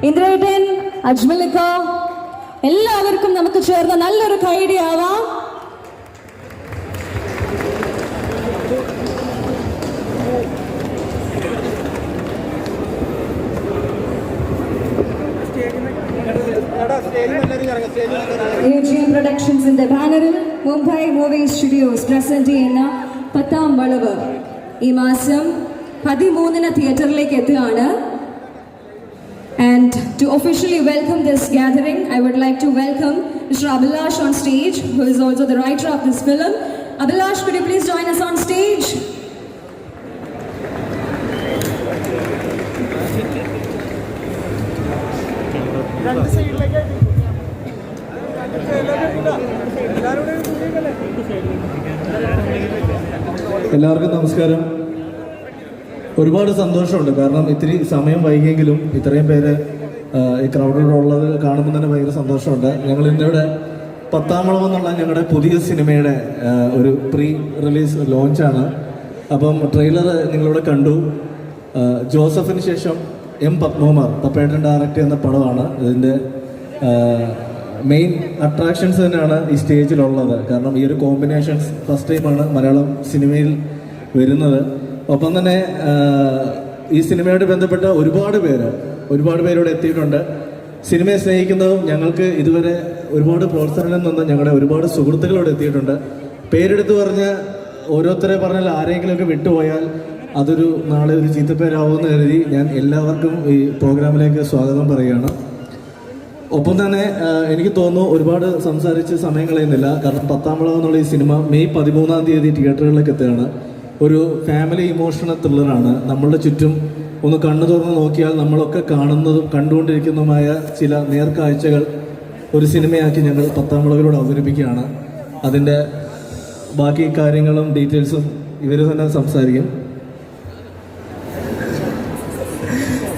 ഇന്ദ്രേട്ടൻ, അജ്മലിക്ക, എല്ലാവർക്കും നമുക്ക് ചേർന്ന് നല്ലൊരു കൈഡിയാവാം. AGM Productions in the ബാനറിൽ മുംബൈ മൂവി സ്റ്റുഡിയോസ് പ്രസന്റ് ചെയ്യുന്ന പത്താം വളവ് ഈ മാസം 13 തിയേറ്ററിലേക്ക് എത്തുകയാണ്. And to officially welcome this gathering, I would like to welcome Mr. Abhilash on stage, who is also the writer of this film. Abhilash, could you please join us on stage? എല്ലാവർക്കും നമസ്കാരം. ഒരുപാട് സന്തോഷമുണ്ട്, കാരണം ഇത്തിരി സമയം വൈകിയെങ്കിലും ഇത്രയും പേര് ഈ ക്രൗഡിലുള്ളത് കാണുമ്പോൾ തന്നെ ഭയങ്കര സന്തോഷമുണ്ട്. ഞങ്ങൾ ഇന്നിവിടെ പത്താം വളവ് എന്നുള്ള ഞങ്ങളുടെ പുതിയ സിനിമയുടെ ഒരു പ്രീ റിലീസ് ലോഞ്ചാണ്. അപ്പം ട്രെയിലർ നിങ്ങളിവിടെ കണ്ടു. ജോസഫിന് ശേഷം എം പത്മകുമാർ പപ്പേട്ടൻ ഡയറക്റ്റ് ചെയ്യുന്ന പടമാണ്. ഇതിൻ്റെ മെയിൻ അട്രാക്ഷൻസ് തന്നെയാണ് ഈ സ്റ്റേജിലുള്ളത്. കാരണം ഈ ഒരു കോമ്പിനേഷൻസ് ഫസ്റ്റ് ടൈമാണ് മലയാളം സിനിമയിൽ വരുന്നത്. ഒപ്പം തന്നെ ഈ സിനിമയോട് ബന്ധപ്പെട്ട ഒരുപാട് പേരോട് എത്തിയിട്ടുണ്ട്. സിനിമയെ സ്നേഹിക്കുന്നതും ഞങ്ങൾക്ക് ഇതുവരെ ഒരുപാട് പ്രോത്സാഹനം തന്ന ഞങ്ങളുടെ ഒരുപാട് സുഹൃത്തുക്കളോട് എത്തിയിട്ടുണ്ട്. പേരെടുത്ത് പറഞ്ഞ് ഓരോരുത്തരെ പറഞ്ഞാൽ ആരെങ്കിലുമൊക്കെ വിട്ടുപോയാൽ അതൊരു നാളെ ഒരു ചീത്തപ്പേരാവുമെന്ന് കരുതി ഞാൻ എല്ലാവർക്കും ഈ പ്രോഗ്രാമിലേക്ക് സ്വാഗതം പറയുകയാണ്. ഒപ്പം തന്നെ എനിക്ക് തോന്നുന്നു ഒരുപാട് സംസാരിച്ച് സമയം കളയുന്നില്ല. കാരണം പത്താം വളവ് എന്നുള്ള ഈ സിനിമ മെയ് 13 തിയേറ്ററുകളിലേക്ക് എത്തുകയാണ്. ഒരു ഫാമിലി ഇമോഷണൽ ത്രില്ലറാണ്. നമ്മളുടെ ചുറ്റും ഒന്ന് കണ്ണു തുറന്ന് നോക്കിയാൽ നമ്മളൊക്കെ കാണുന്നതും കണ്ടുകൊണ്ടിരിക്കുന്നതുമായ ചില നേർക്കാഴ്ചകൾ ഒരു സിനിമയാക്കി ഞങ്ങൾ പത്താം വളവിലൂടെ അവതരിപ്പിക്കുകയാണ്. അതിൻ്റെ ബാക്കി കാര്യങ്ങളും ഡീറ്റെയിൽസും ഇവർ തന്നെ സംസാരിക്കും.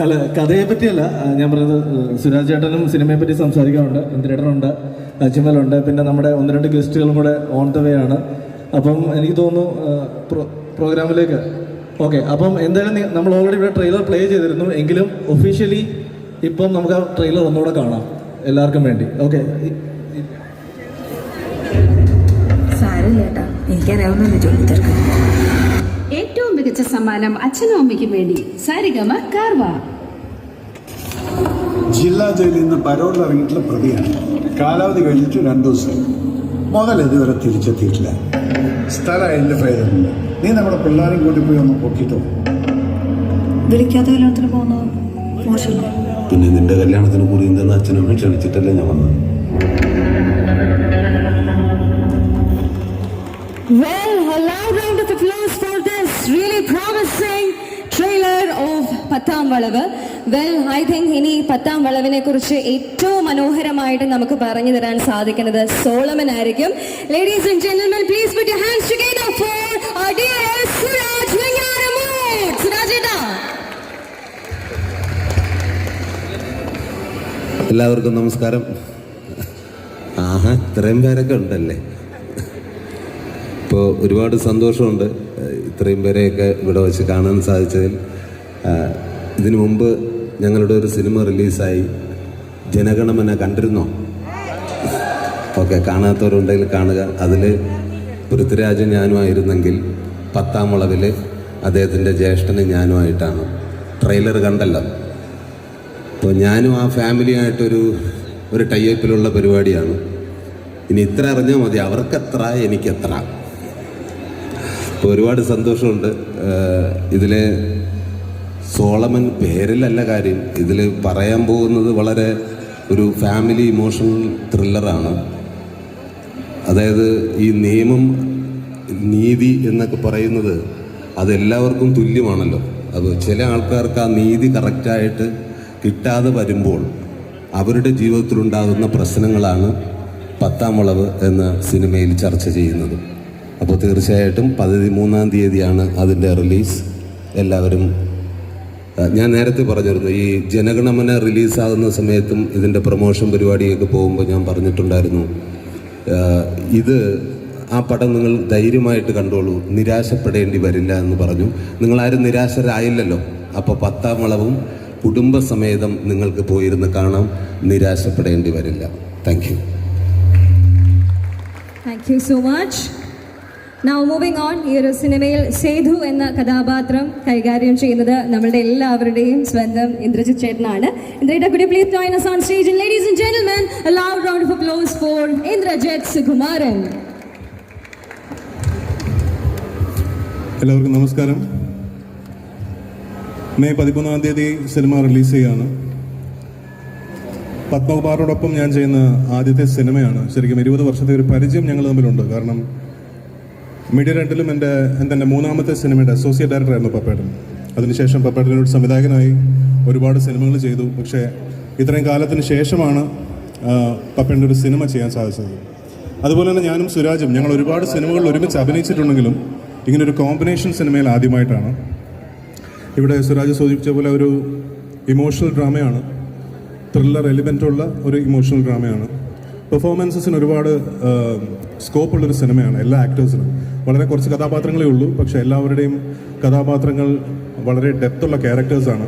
അല്ല, കഥയെ പറ്റിയല്ല ഞാൻ പറയുന്നത്. സുരാജ് ചേട്ടനും സിനിമയെ പറ്റി സംസാരിക്കാറുണ്ട്, ഇന്ദ്രേട്ടനുണ്ട്, അജ്മലുണ്ട്, പിന്നെ നമ്മുടെ 1-2 ഗസ്റ്റുകളും കൂടെ ഓൺ ദ വേ ആണ്. അപ്പം എനിക്ക് തോന്നുന്നു പ്രോഗ്രാമിലേക്ക് ഓക്കെ. അപ്പം എന്തായാലും നമ്മൾ ഓൾറെഡി ഇവിടെ ട്രെയിലർ പ്ലേ ചെയ്തിരുന്നു. എങ്കിലും ഒഫീഷ്യലി ഇപ്പം നമുക്ക് ആ ട്രെയിലർ ഒന്നുകൂടെ കാണാം എല്ലാവർക്കും വേണ്ടി. ഓക്കെ, ഏറ്റവും മികച്ച സമ്മാനം അച്ഛനും അമ്മയ്ക്കും വേണ്ടി സാരിഗമ കാർവ. ജില്ലാ ജയിലിൽ നിന്ന് പരോളിൽ ഇറങ്ങിയിട്ടുള്ള പ്രതിയാണ്. കാലാവധി കഴിഞ്ഞിട്ട് 2 ദിവസം. മുതൽ ഇതുവരെ തിരിച്ചെത്തിയിട്ടില്ല. സ്ഥലം ഐഡന്റിഫൈ ചെയ്തിട്ടുണ്ട്. നീ നമ്മുടെ പിള്ളേരെയും കൂട്ടി പോയി ഒന്ന് പൊക്കിട്ടോ. വിളിക്കാത്ത കല്യാണത്തിന് പോകുന്നത് മോശമല്ലേ? പിന്നെ നിന്റെ കല്യാണത്തിന് കൂടി എന്തെന്ന് അച്ഛനും ക്ഷണിച്ചിട്ടല്ലേ ഞാൻ വന്നത്. Well, a loud round of applause for this really promising trailer of പത്താം വളവ്. Well, I think ഇനി പത്താം വളവിനെ കുറിച്ച് ഏറ്റവും മനോഹരമായിട്ട് നമുക്ക് പറഞ്ഞു തരാൻ സാധിക്കുന്നത് സോളമൻ ആയിരിക്കും. Ladies and gentlemen, please put your hands together for our dear Suraj Vengaramud. Surajita. എല്ലാവർക്കും നമസ്കാരം. ഇത്രയും പേരൊക്കെ ഉണ്ടല്ലേ. ഇപ്പോൾ ഒരുപാട് സന്തോഷമുണ്ട് ഇത്രയും പേരെയൊക്കെ ഇവിടെ വെച്ച് കാണാൻ സാധിച്ചതിൽ. ഇതിനു മുമ്പ് ഞങ്ങളുടെ ഒരു സിനിമ റിലീസായി, ജനഗണമന കണ്ടിരുന്നോ? ഓക്കെ, കാണാത്തവരുണ്ടെങ്കിൽ കാണുക. അതിൽ പൃഥ്വിരാജ് ഞാനുമായിരുന്നെങ്കിൽ പത്താം വളവിൽ അദ്ദേഹത്തിൻ്റെ ജ്യേഷ്ഠന് ഞാനുമായിട്ടാണ്. ട്രെയിലർ കണ്ടല്ലോ. അപ്പോൾ ഞാനും ആ ഫാമിലിയായിട്ടൊരു ടൈപ്പിലുള്ള പരിപാടിയാണ്. ഇനി ഇത്ര അറിഞ്ഞാൽ മതി, അവർക്കെത്ര എനിക്കെത്ര. അപ്പോൾ ഒരുപാട് സന്തോഷമുണ്ട്. ഇതിലെ സോളമൻ പേരിലല്ല കാര്യം. ഇതിൽ പറയാൻ പോകുന്നത് വളരെ ഒരു ഫാമിലി ഇമോഷണൽ ത്രില്ലറാണ്. അതായത് ഈ നിയമം, നീതി എന്നൊക്കെ പറയുന്നത് അതെല്ലാവർക്കും തുല്യമാണല്ലോ. അത് ചില ആൾക്കാർക്ക് ആ നീതി കറക്റ്റായിട്ട് കിട്ടാതെ വരുമ്പോൾ അവരുടെ ജീവിതത്തിലുണ്ടാകുന്ന പ്രശ്നങ്ങളാണ് പത്താം വളവ് എന്ന സിനിമയിൽ ചർച്ച ചെയ്യുന്നത്. അപ്പോൾ തീർച്ചയായിട്ടും 13 അതിൻ്റെ റിലീസ്. എല്ലാവരും, ഞാൻ നേരത്തെ പറഞ്ഞിരുന്നു, ഈ ജനഗണമന റിലീസാകുന്ന സമയത്തും ഇതിൻ്റെ പ്രൊമോഷൻ പരിപാടിയൊക്കെ പോകുമ്പോൾ ഞാൻ പറഞ്ഞിട്ടുണ്ടായിരുന്നു, ഇത് ആ പടം നിങ്ങൾ ധൈര്യമായിട്ട് കണ്ടോളൂ, നിരാശപ്പെടേണ്ടി വരില്ല എന്ന് പറഞ്ഞു. നിങ്ങളാരും നിരാശരായില്ലല്ലോ. അപ്പോൾ പത്താം വളവും കുടുംബസമേതം നിങ്ങൾക്ക് പോയിരുന്ന് കാണാം, നിരാശപ്പെടേണ്ടി വരില്ല. Thank you. Thank you so much. Now moving on, ഈ ഒരു സിനിമയിൽ സേതു എന്ന കഥാപാത്രം കൈകാര്യം ചെയ്യുന്നത് നമ്മളുടെ എല്ലാവരുടെയും സ്വന്തം ഇന്ദ്രജിത്ത് ചേട്ടനാണ്. Indrajith, could you please join us on stage? And ladies and gentlemen, a loud round of applause for Indrajit Sukumaran. എല്ലാവർക്കും നമസ്കാരം. മെയ് 13 സിനിമ റിലീസ് ചെയ്യുകയാണ്. പത്മകുമാറിനോടൊപ്പം ഞാൻ ചെയ്യുന്ന ആദ്യത്തെ സിനിമയാണ്. ശരിക്കും 20 വർഷത്തെ ഒരു പരിചയം ഞങ്ങൾ തമ്മിലുണ്ട്. കാരണം മീഡിയ 2-ലും എൻ്റെ മൂന്നാമത്തെ സിനിമയുടെ അസോസിയേറ്റ് ഡയറക്ടറായിരുന്നു പപ്പേട്ടൻ. അതിനുശേഷം പപ്പേട്ടനോട് സംവിധായകനായി ഒരുപാട് സിനിമകൾ ചെയ്തു. പക്ഷേ ഇത്രയും കാലത്തിന് ശേഷമാണ് പപ്പേട്ടൻ്റെ ഒരു സിനിമ ചെയ്യാൻ സാധിച്ചത്. അതുപോലെ തന്നെ ഞാനും സുരാജും ഞങ്ങൾ ഒരുപാട് സിനിമകളിൽ ഒരുമിച്ച് അഭിനയിച്ചിട്ടുണ്ടെങ്കിലും ഇങ്ങനൊരു കോമ്പിനേഷൻ സിനിമയിൽ ആദ്യമായിട്ടാണ്. ഇവിടെ സുരാജ് സൂചിപ്പിച്ച പോലെ ഒരു ഇമോഷണൽ ഡ്രാമയാണ്, ത്രില്ലർ എലിമെൻ്റുള്ള ഒരു ഇമോഷണൽ ഡ്രാമയാണ്. പെർഫോമൻസസിന് ഒരുപാട് സ്കോപ്പുള്ളൊരു സിനിമയാണ്. എല്ലാ ആക്ടേഴ്സിനും വളരെ കുറച്ച് കഥാപാത്രങ്ങളേ ഉള്ളൂ, പക്ഷേ എല്ലാവരുടെയും കഥാപാത്രങ്ങൾ വളരെ ഡെപ്തുള്ള ക്യാരക്ടേഴ്സാണ്.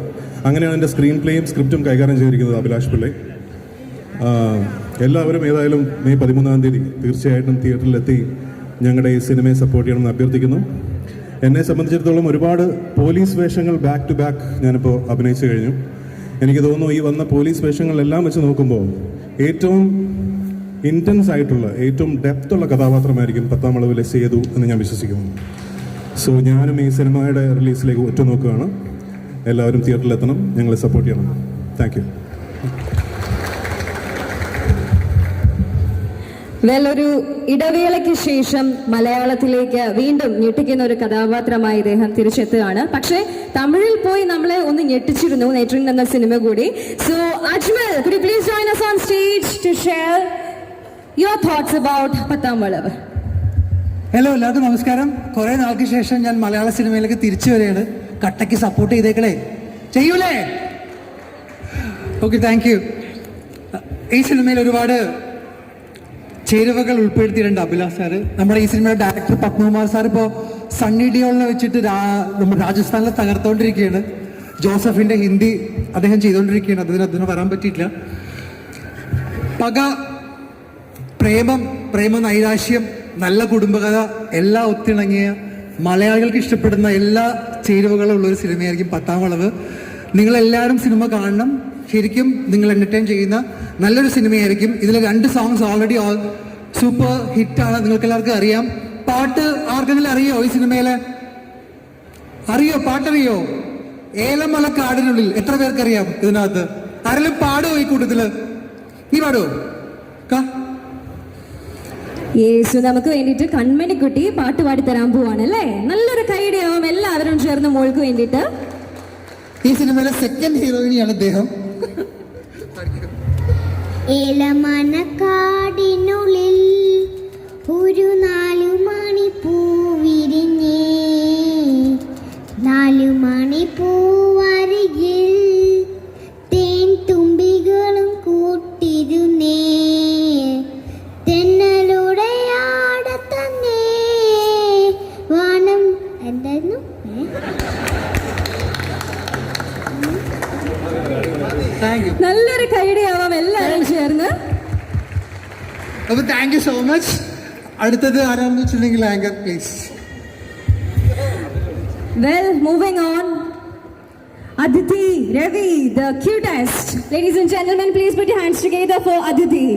അങ്ങനെയാണ് എൻ്റെ സ്ക്രീൻ പ്ലേയും സ്ക്രിപ്റ്റും കൈകാര്യം ചെയ്തിരിക്കുന്നത് അഭിലാഷ് പിള്ളൈ. എല്ലാവരും ഏതായാലും മെയ് 13 തീർച്ചയായിട്ടും തിയേറ്ററിലെത്തി ഞങ്ങളുടെ ഈ സിനിമയെ സപ്പോർട്ട് ചെയ്യണമെന്ന് അഭ്യർത്ഥിക്കുന്നു. എന്നെ സംബന്ധിച്ചിടത്തോളം ഒരുപാട് പോലീസ് വേഷങ്ങൾ ബാക്ക് ടു ബാക്ക് ഞാനിപ്പോൾ അഭിനയിച്ചു കഴിഞ്ഞു. എനിക്ക് തോന്നുന്നു ഈ വന്ന പോലീസ് വേഷങ്ങളെല്ലാം വെച്ച് നോക്കുമ്പോൾ ഏറ്റവും ഇൻറ്റൻസ് ആയിട്ടുള്ള, ഏറ്റവും ഡെപ്തുള്ള കഥാപാത്രമായിരിക്കും 10-ാം വളവിലെ സേതു എന്ന് ഞാൻ വിശ്വസിക്കുന്നു. സോ ഞാനും ഈ സിനിമയുടെ റിലീസിലേക്ക് ഉറ്റുനോക്കുകയാണ്. എല്ലാവരും തിയേറ്ററിലെത്തണം, ഞങ്ങളെ സപ്പോർട്ട് ചെയ്യണം. Thank you. ഒരു ഇടവേളയ്ക്ക് ശേഷം മലയാളത്തിലേക്ക് വീണ്ടും ഞെട്ടിക്കുന്ന ഒരു കഥാപാത്രമായി ഇദ്ദേഹം തിരിച്ചെത്തുകയാണ്. പക്ഷേ തമിഴിൽ പോയി നമ്മളെ ഒന്ന് ഞെട്ടിച്ചിരുന്നു നെറ്റ്റിൻ എന്ന സിനിമ കൂടി. So Ajmal, could you please join us on stage to share your thoughts about 10-ാം വളവ്? ഹലോ, എല്ലാവർക്കും നമസ്കാരം. കുറേ നാൾക്ക് ശേഷം ഞാൻ മലയാള സിനിമയിലേക്ക് തിരിച്ചു വരികയാണ്. കട്ടയ്ക്ക് സപ്പോർട്ട് ചെയ്തേക്കണേ, ചെയ്യൂലേ? Okay, thank you. ഈ സിനിമയിൽ ഒരുപാട് ചേരുവകൾ ഉൾപ്പെടുത്തിയിട്ടുണ്ട് അഭിലാഷ് സാറ്. നമ്മുടെ ഈ സിനിമയുടെ ഡയറക്ടർ പത്മകുമാർ സാർ ഇപ്പോൾ സണ്ണി ഡിയോളിനെ വെച്ചിട്ട് നമ്മുടെ രാജസ്ഥാനിൽ തകർത്തുകൊണ്ടിരിക്കുകയാണ്. ജോസഫിൻ്റെ ഹിന്ദി അദ്ദേഹം ചെയ്തുകൊണ്ടിരിക്കുകയാണ്. അതിന് വരാൻ പറ്റിയിട്ടില്ല. പക, പ്രേമ നൈരാശ്യം, നല്ല കുടുംബകഥ എല്ലാം ഒത്തിണങ്ങിയ മലയാളികൾക്ക് ഇഷ്ടപ്പെടുന്ന എല്ലാ ചേരുവകളും ഉള്ളൊരു സിനിമയായിരിക്കും 10-ാം വളവ്. നിങ്ങളെല്ലാവരും സിനിമ കാണണം. ശരിക്കും നിങ്ങൾ എൻ്റർടൈൻ ചെയ്യുന്ന നല്ലൊരു സിനിമയായിരിക്കും. ഇതിൽ 2 സോങ്സ് ഓൾറെഡി സൂപ്പർ ഹിറ്റാണ്, നിങ്ങൾക്ക് എല്ലാവർക്കും അറിയാം. പാട്ട് ആർക്കെങ്കിലും അറിയോ? ഈ സിനിമയിലെ അറിയോ? പാട്ടറിയോ? ഏലമല കാടിനുള്ളിൽ എത്ര പേർക്കറിയാം? ഇതിനകത്ത് ആരെങ്കിലും പാടുമോ? ഈ കൂട്ടത്തില് നീ പാടുമോ? യേശു നമുക്ക് വേണ്ടിയിട്ട് കൺമണിക്കുട്ടി പാട്ട് പാടി തരാൻ പോവാണ് അല്ലേ? നല്ലൊരു കൈയുടെയാവും എല്ലാവരും ചേർന്ന് മോൾക്ക് വേണ്ടിയിട്ട്. ഈ സിനിമയിലെ സെക്കൻഡ് ഹീറോയിനിയാണ് അദ്ദേഹം. ഏലമനക്കാടിനുള്ളിൽ ഒരു 4 മണി പൂവിരിഞ്ഞേ, 4 മണി പൂവരികിൽ തേൻ തുമ്പികളും കൂട്ടിരുന്നേ, തെന്നലുടെ ആടത്തന്നെ വാനം എന്തായിരുന്നു? നല്ലൊരു കൈയുടെയാവാം എല്ലാവരും ചേർന്ന്. അപ്പോൾ താങ്ക് യു സോ മച്ച്. അടുത്തത് ആരാണെന്ന് വെച്ചിട്ടുണ്ടെങ്കിൽ anchor please. Well, moving on, Aditi Ravi, the cutest. Ladies and gentlemen, please put your hands together for Aditi.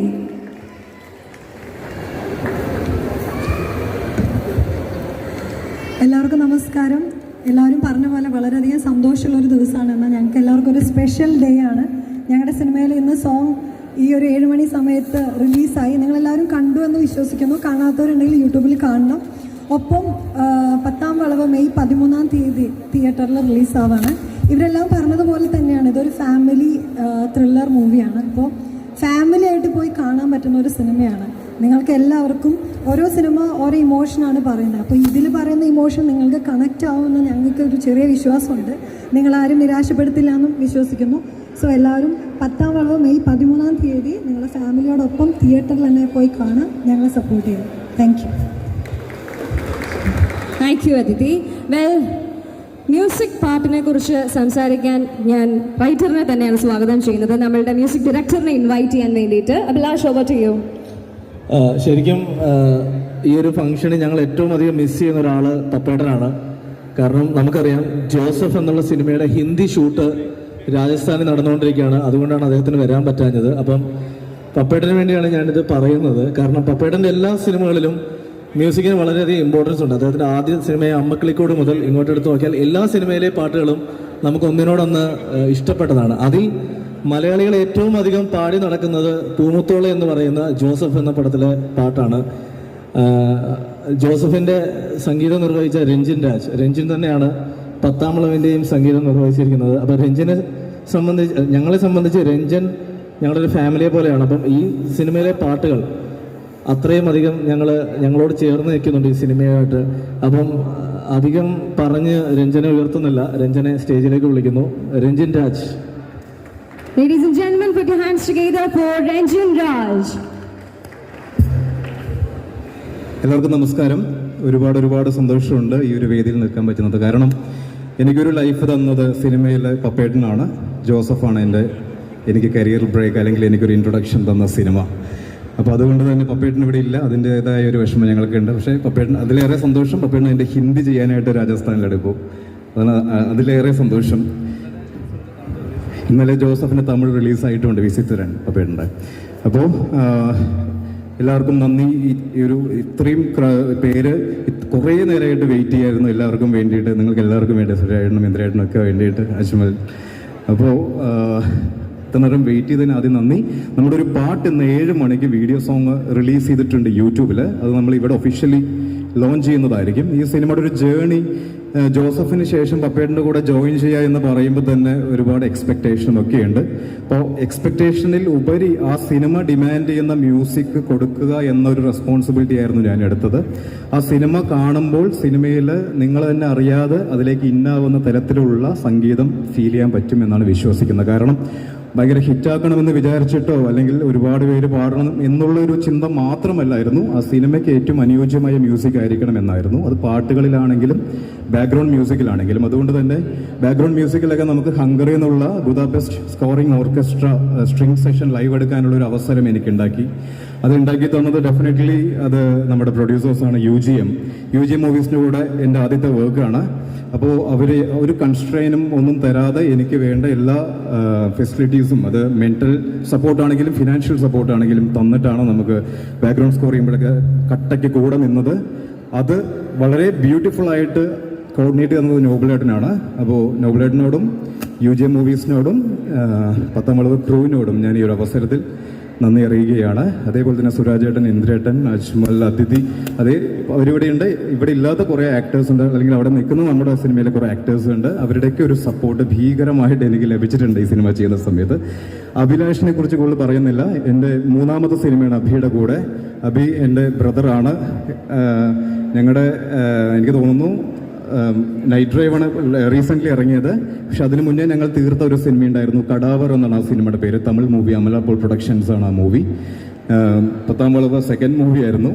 എല്ലാവർക്കും നമസ്കാരം. എല്ലാവരും പറഞ്ഞ പോലെ വളരെയധികം സന്തോഷമുള്ളൊരു ദിവസമാണ്. എന്നാൽ ഞങ്ങൾക്ക് എല്ലാവർക്കും ഒരു സ്പെഷ്യൽ ഡേ ആണ്. ഞങ്ങളുടെ സിനിമയിൽ ഇന്ന് സോങ് ഈ ഒരു 7 മണി സമയത്ത് റിലീസായി. നിങ്ങളെല്ലാവരും കണ്ടു എന്ന് വിശ്വസിക്കുന്നു. കാണാത്തവരുണ്ടെങ്കിൽ യൂട്യൂബിൽ കാണണം. ഒപ്പം 10-ാം വളവ് മെയ് 13-ാം തീയതി തിയേറ്ററിൽ റിലീസാവാണ്. ഇവരെല്ലാം പറഞ്ഞതുപോലെ തന്നെയാണ്, ഇതൊരു ഫാമിലി ത്രില്ലർ മൂവിയാണ്. അപ്പോൾ ഫാമിലി ആയിട്ട് പോയി കാണാൻ പറ്റുന്ന ഒരു സിനിമയാണ്. നിങ്ങൾക്ക് എല്ലാവർക്കും ഓരോ സിനിമ ഓരോ ഇമോഷനാണ് പറയുന്നത്. അപ്പോൾ ഇതിൽ പറയുന്ന ഇമോഷൻ നിങ്ങൾക്ക് കണക്റ്റ് ആവുമെന്ന് ഞങ്ങൾക്ക് ഒരു ചെറിയ വിശ്വാസമുണ്ട്. നിങ്ങളാരും നിരാശപ്പെടുത്തില്ല എന്നും വിശ്വസിക്കുന്നു. സോ എല്ലാവരും 10-ാം വളവ് മെയ് 13-ാം തീയതി നിങ്ങളുടെ ഫാമിലിയോടൊപ്പം തിയേറ്ററിൽ തന്നെ പോയി കാണാൻ ഞങ്ങളെ സപ്പോർട്ട് ചെയ്യും. Thank you. Thank you, Aditi. Well, music പാർട്ടിനെ കുറിച്ച് സംസാരിക്കാൻ ഞാൻ റൈറ്ററിനെ തന്നെയാണ് സ്വാഗതം ചെയ്യുന്നത്, നമ്മളുടെ മ്യൂസിക് ഡയറക്ടറിനെ ഇൻവൈറ്റ് ചെയ്യാൻ വേണ്ടിയിട്ട്. Abhilash, over to you. ശരിക്കും ഈ ഒരു ഫംഗ്ഷന് ഞങ്ങൾ ഏറ്റവും അധികം മിസ് ചെയ്യുന്ന ഒരാൾ പപ്പേട്ടനാണ്. കാരണം നമുക്കറിയാം ജോസഫ് എന്നുള്ള സിനിമയുടെ ഹിന്ദി ഷൂട്ട് രാജസ്ഥാനിൽ നടന്നുകൊണ്ടിരിക്കുകയാണ്. അതുകൊണ്ടാണ് അദ്ദേഹത്തിന് വരാൻ പറ്റാഞ്ഞത്. അപ്പം പപ്പേട്ടന് വേണ്ടിയാണ് ഞാനിത് പറയുന്നത്. കാരണം പപ്പേട്ടൻ്റെ എല്ലാ സിനിമകളിലും മ്യൂസിക്കിന് വളരെയധികം ഇമ്പോർട്ടൻസ് ഉണ്ട്. അദ്ദേഹത്തിൻ്റെ ആദ്യ സിനിമയെ അമ്മക്കിളിക്കോട് മുതൽ ഇങ്ങോട്ടെടുത്ത് നോക്കിയാൽ എല്ലാ സിനിമയിലെ പാട്ടുകളും നമുക്ക് ഒന്നിനോടൊന്ന് ഇഷ്ടപ്പെട്ടതാണ്. അതിൽ മലയാളികൾ ഏറ്റവും അധികം പാടി നടക്കുന്നത് പൂമുത്തോളെ എന്ന് പറയുന്ന ജോസഫ് എന്ന പടത്തിലെ പാട്ടാണ്. ജോസഫിൻ്റെ സംഗീതം നിർവഹിച്ച രഞ്ജിൻ രാജ്, രഞ്ജിൻ തന്നെയാണ് 10ാം വളവിൻ്റെയും സംഗീതം നിർവഹിച്ചിരിക്കുന്നത്. അപ്പോൾ ഞങ്ങളെ സംബന്ധിച്ച് രഞ്ജൻ ഞങ്ങളുടെ ഒരു ഫാമിലിയെ പോലെയാണ്. അപ്പം ഈ സിനിമയിലെ പാട്ടുകൾ അത്രയും അധികം ഞങ്ങളോട് ചേർന്ന് നിൽക്കുന്നുണ്ട് ഈ സിനിമയായിട്ട്. അപ്പം അധികം പറഞ്ഞ് രഞ്ജനെ ഉയർത്തുന്നില്ല, രഞ്ജനെ സ്റ്റേജിലേക്ക് വിളിക്കുന്നു. Ranjin Raj. Ladies and gentlemen, put your hands together for Ranjan Raj. എല്ലാവർക്കും നമസ്കാരം. ഒരുപാട് സന്തോഷമുണ്ട് ഈ ഒരു വേദിയിൽ നിൽക്കാൻ പറ്റുന്നത്. കാരണം എനിക്കൊരു ലൈഫ് തന്നത് സിനിമയിലെ പപ്പേട്ടനാണ്. ജോസഫാണ് എനിക്ക് കരിയർ ബ്രേക്ക് അല്ലെങ്കിൽ എനിക്കൊരു ഇൻട്രൊഡക്ഷൻ തന്ന സിനിമ. അപ്പോൾ അതുകൊണ്ട് തന്നെ പപ്പേട്ടൻ ഇവിടെ ഇല്ല, അതിൻ്റേതായ ഒരു വിഷമം ഞങ്ങൾക്കുണ്ട്. പക്ഷേ പപ്പേട്ടൻ അതിലേറെ സന്തോഷം പപ്പേട്ടൻ എൻ്റെ ഹിന്ദി ചെയ്യാനായിട്ട് രാജസ്ഥാനിലെടുക്കും. അതാണ് അതിലേറെ സന്തോഷം. ഇന്നലെ ജോസഫിൻ്റെ തമിഴ് റിലീസായിട്ടുണ്ട് വിസിത്തരൻ പപ്പേട്ടൻ്റെ. അപ്പോൾ എല്ലാവർക്കും നന്ദി. ഇത്രയും പേര് കുറേ നേരമായിട്ട് വെയിറ്റ് ചെയ്യായിരുന്നു എല്ലാവർക്കും വേണ്ടിയിട്ട്, നിങ്ങൾക്ക് എല്ലാവർക്കും വേണ്ടി, സുരേട്ടനും ഇന്ദ്രേട്ടനും ഒക്കെ വേണ്ടിയിട്ട്, അജ്മൽ. അപ്പോൾ ഇത്ര നേരം വെയിറ്റ് ചെയ്തതിന് ആദ്യം നന്ദി. നമ്മുടെ ഒരു പാട്ട് ഇന്ന് 7 മണിക്ക് വീഡിയോ സോങ് റിലീസ് ചെയ്തിട്ടുണ്ട് യൂട്യൂബിൽ. അത് നമ്മൾ ഇവിടെ ഒഫീഷ്യലി ലോഞ്ച് ചെയ്യുന്നതായിരിക്കും. ഈ സിനിമയുടെ ഒരു ജേണി ജോസഫിന് ശേഷം പപ്പേട്ടൻ്റെ കൂടെ ജോയിൻ ചെയ്യുക എന്ന് പറയുമ്പോൾ തന്നെ ഒരുപാട് എക്സ്പെക്റ്റേഷനും ഒക്കെ ഉണ്ട്. അപ്പോൾ എക്സ്പെക്റ്റേഷനിൽ ഉപരി ആ സിനിമ ഡിമാൻഡ് ചെയ്യുന്ന മ്യൂസിക് കൊടുക്കുക എന്നൊരു റെസ്പോൺസിബിലിറ്റി ആയിരുന്നു ഞാൻ എടുത്തത്. ആ സിനിമ കാണുമ്പോൾ സിനിമയിൽ നിങ്ങൾ തന്നെ അറിയാതെ അതിലേക്ക് ഇന്നാവുന്ന തരത്തിലുള്ള സംഗീതം ഫീൽ ചെയ്യാൻ പറ്റുമെന്നാണ് വിശ്വസിക്കുന്നത്. കാരണം ഭയങ്കര ഹിറ്റാക്കണമെന്ന് വിചാരിച്ചിട്ടോ അല്ലെങ്കിൽ ഒരുപാട് പേര് പാടണം എന്നുള്ള ഒരു ചിന്ത മാത്രമല്ലായിരുന്നു. ആ സിനിമയ്ക്ക് ഏറ്റവും അനുയോജ്യമായ മ്യൂസിക് ആയിരിക്കണം എന്നായിരുന്നു. അത് പാട്ടുകളിലാണെങ്കിലും ബാക്ക്ഗ്രൗണ്ട് മ്യൂസിക്കിലാണെങ്കിലും. അതുകൊണ്ട് തന്നെ ബാക്ക്ഗ്രൗണ്ട് മ്യൂസിക്കിലൊക്കെ നമുക്ക് ഹംഗറി എന്നുള്ള Budapest scoring orchestra string session live എടുക്കാനുള്ള ഒരു അവസരം എനിക്കുണ്ടാക്കി. അത് ഉണ്ടാക്കി തന്നത് ഡെഫിനറ്റ്ലി അത് നമ്മുടെ പ്രൊഡ്യൂസേഴ്സാണ്, UGM മൂവീസിൻ്റെ കൂടെ എൻ്റെ ആദ്യത്തെ വർക്കാണ്. അപ്പോൾ അവർ ഒരു കൺസ്ട്രെയിനും ഒന്നും തരാതെ എനിക്ക് വേണ്ട എല്ലാ ഫെസിലിറ്റീസും, അത് മെൻ്റൽ സപ്പോർട്ടാണെങ്കിലും ഫിനാൻഷ്യൽ സപ്പോർട്ടാണെങ്കിലും തന്നിട്ടാണ് നമുക്ക് ബാക്ക്ഗ്രൗണ്ട് സ്കോർ ചെയ്യുമ്പോഴൊക്കെ കട്ടയ്ക്ക് കൂടെ നിന്നത്. അത് വളരെ ബ്യൂട്ടിഫുള്ളായിട്ട് കോർഡിനേറ്റ് ചെയ്യുന്നത് നോബിളേട്ടനാണ്. അപ്പോൾ നോബിളേട്ടനോടും UGM മൂവീസിനോടും 10ാം വളവ് ക്രൂവിനോടും ഞാൻ ഈ ഒരു അവസരത്തിൽ നന്ദി അറിയുകയാണ്. അതേപോലെ തന്നെ സുരാജേട്ടൻ, ഇന്ദ്രേട്ടൻ, അജ്മൽ, അതിഥി, അവരിവിടെയുണ്ട്. ഇവിടെ ഇല്ലാത്ത കുറേ ആക്ടേഴ്സ് ഉണ്ട്, അല്ലെങ്കിൽ അവിടെ നിൽക്കുന്ന നമ്മുടെ സിനിമയിലെ കുറേ ആക്ടേഴ്സ് ഉണ്ട്. അവരുടെയൊക്കെ ഒരു സപ്പോർട്ട് ഭീകരമായിട്ട് എനിക്ക് ലഭിച്ചിട്ടുണ്ട് ഈ സിനിമ ചെയ്യുന്ന സമയത്ത്. അഭിലാഷിനെ കുറിച്ച് കൂടുതൽ പറയുന്നില്ല. എൻ്റെ 3ാമത്തെ സിനിമയാണ് അഭിയുടെ കൂടെ. അഭി എൻ്റെ ബ്രദറാണ്. ഞങ്ങളുടെ എനിക്ക് തോന്നുന്നു നൈറ്റ് ഡ്രൈവാണ് റീസെൻ്റ്ലി ഇറങ്ങിയത്. പക്ഷെ അതിന് മുന്നേ ഞങ്ങൾ തീർത്ത ഒരു സിനിമ ഉണ്ടായിരുന്നു, കടാവർ എന്നാണ് ആ സിനിമയുടെ പേര്. തമിഴ് മൂവി, അമല പോൾ പ്രൊഡക്ഷൻസ് ആണ് ആ മൂവി. 10ാം വളവ് സെക്കൻഡ് മൂവി ആയിരുന്നു.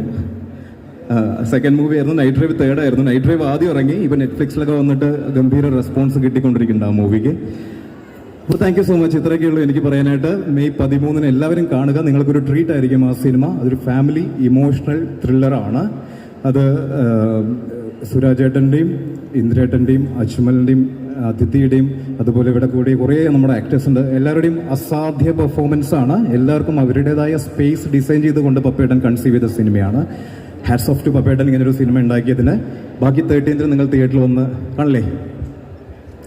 നൈറ്റ് ഡ്രൈവ് തേർഡ് ആയിരുന്നു. നൈറ്റ് ഡ്രൈവ് ആദ്യം ഇറങ്ങി, ഇപ്പോൾ നെറ്റ്ഫ്ലിക്സിലൊക്കെ വന്നിട്ട് ഗംഭീര റെസ്പോൺസ് കിട്ടിക്കൊണ്ടിരിക്കുന്നുണ്ട് ആ മൂവിക്ക്. അപ്പോൾ താങ്ക് യു സോ മച്ച്. ഇത്രയൊക്കെയുള്ളൂ എനിക്ക് പറയാനായിട്ട്. മെയ് 13 എല്ലാവരും കാണുക. നിങ്ങൾക്കൊരു ട്രീറ്റ് ആയിരിക്കും ആ സിനിമ. അതൊരു ഫാമിലി ഇമോഷണൽ ത്രില്ലറാണ്. അത് സുരാജേട്ടൻ്റെയും ഇന്ദ്രേട്ടൻ്റെയും അജ്മലിൻ്റെയും അതിഥിയുടെയും അതുപോലെ ഇവിടെ കൂടി കുറേ നമ്മുടെ ആക്ടേഴ്സ് ഉണ്ട്. എല്ലാവരുടെയും അസാധ്യ പെർഫോമൻസ് ആണ്. എല്ലാവർക്കും അവരുടേതായ സ്പേസ് ഡിസൈൻ ചെയ്തുകൊണ്ട് പപ്പേട്ടൻ കൺസീവ് ചെയ്ത സിനിമയാണ്. ഹാറ്റ്സ് ഓഫ് ടു പപ്പേട്ടൻ ഇങ്ങനൊരു സിനിമ ഉണ്ടാക്കിയതിന്. ബാക്കി 13th നിങ്ങൾ തിയേറ്ററിൽ വന്ന് കാണില്ലേ?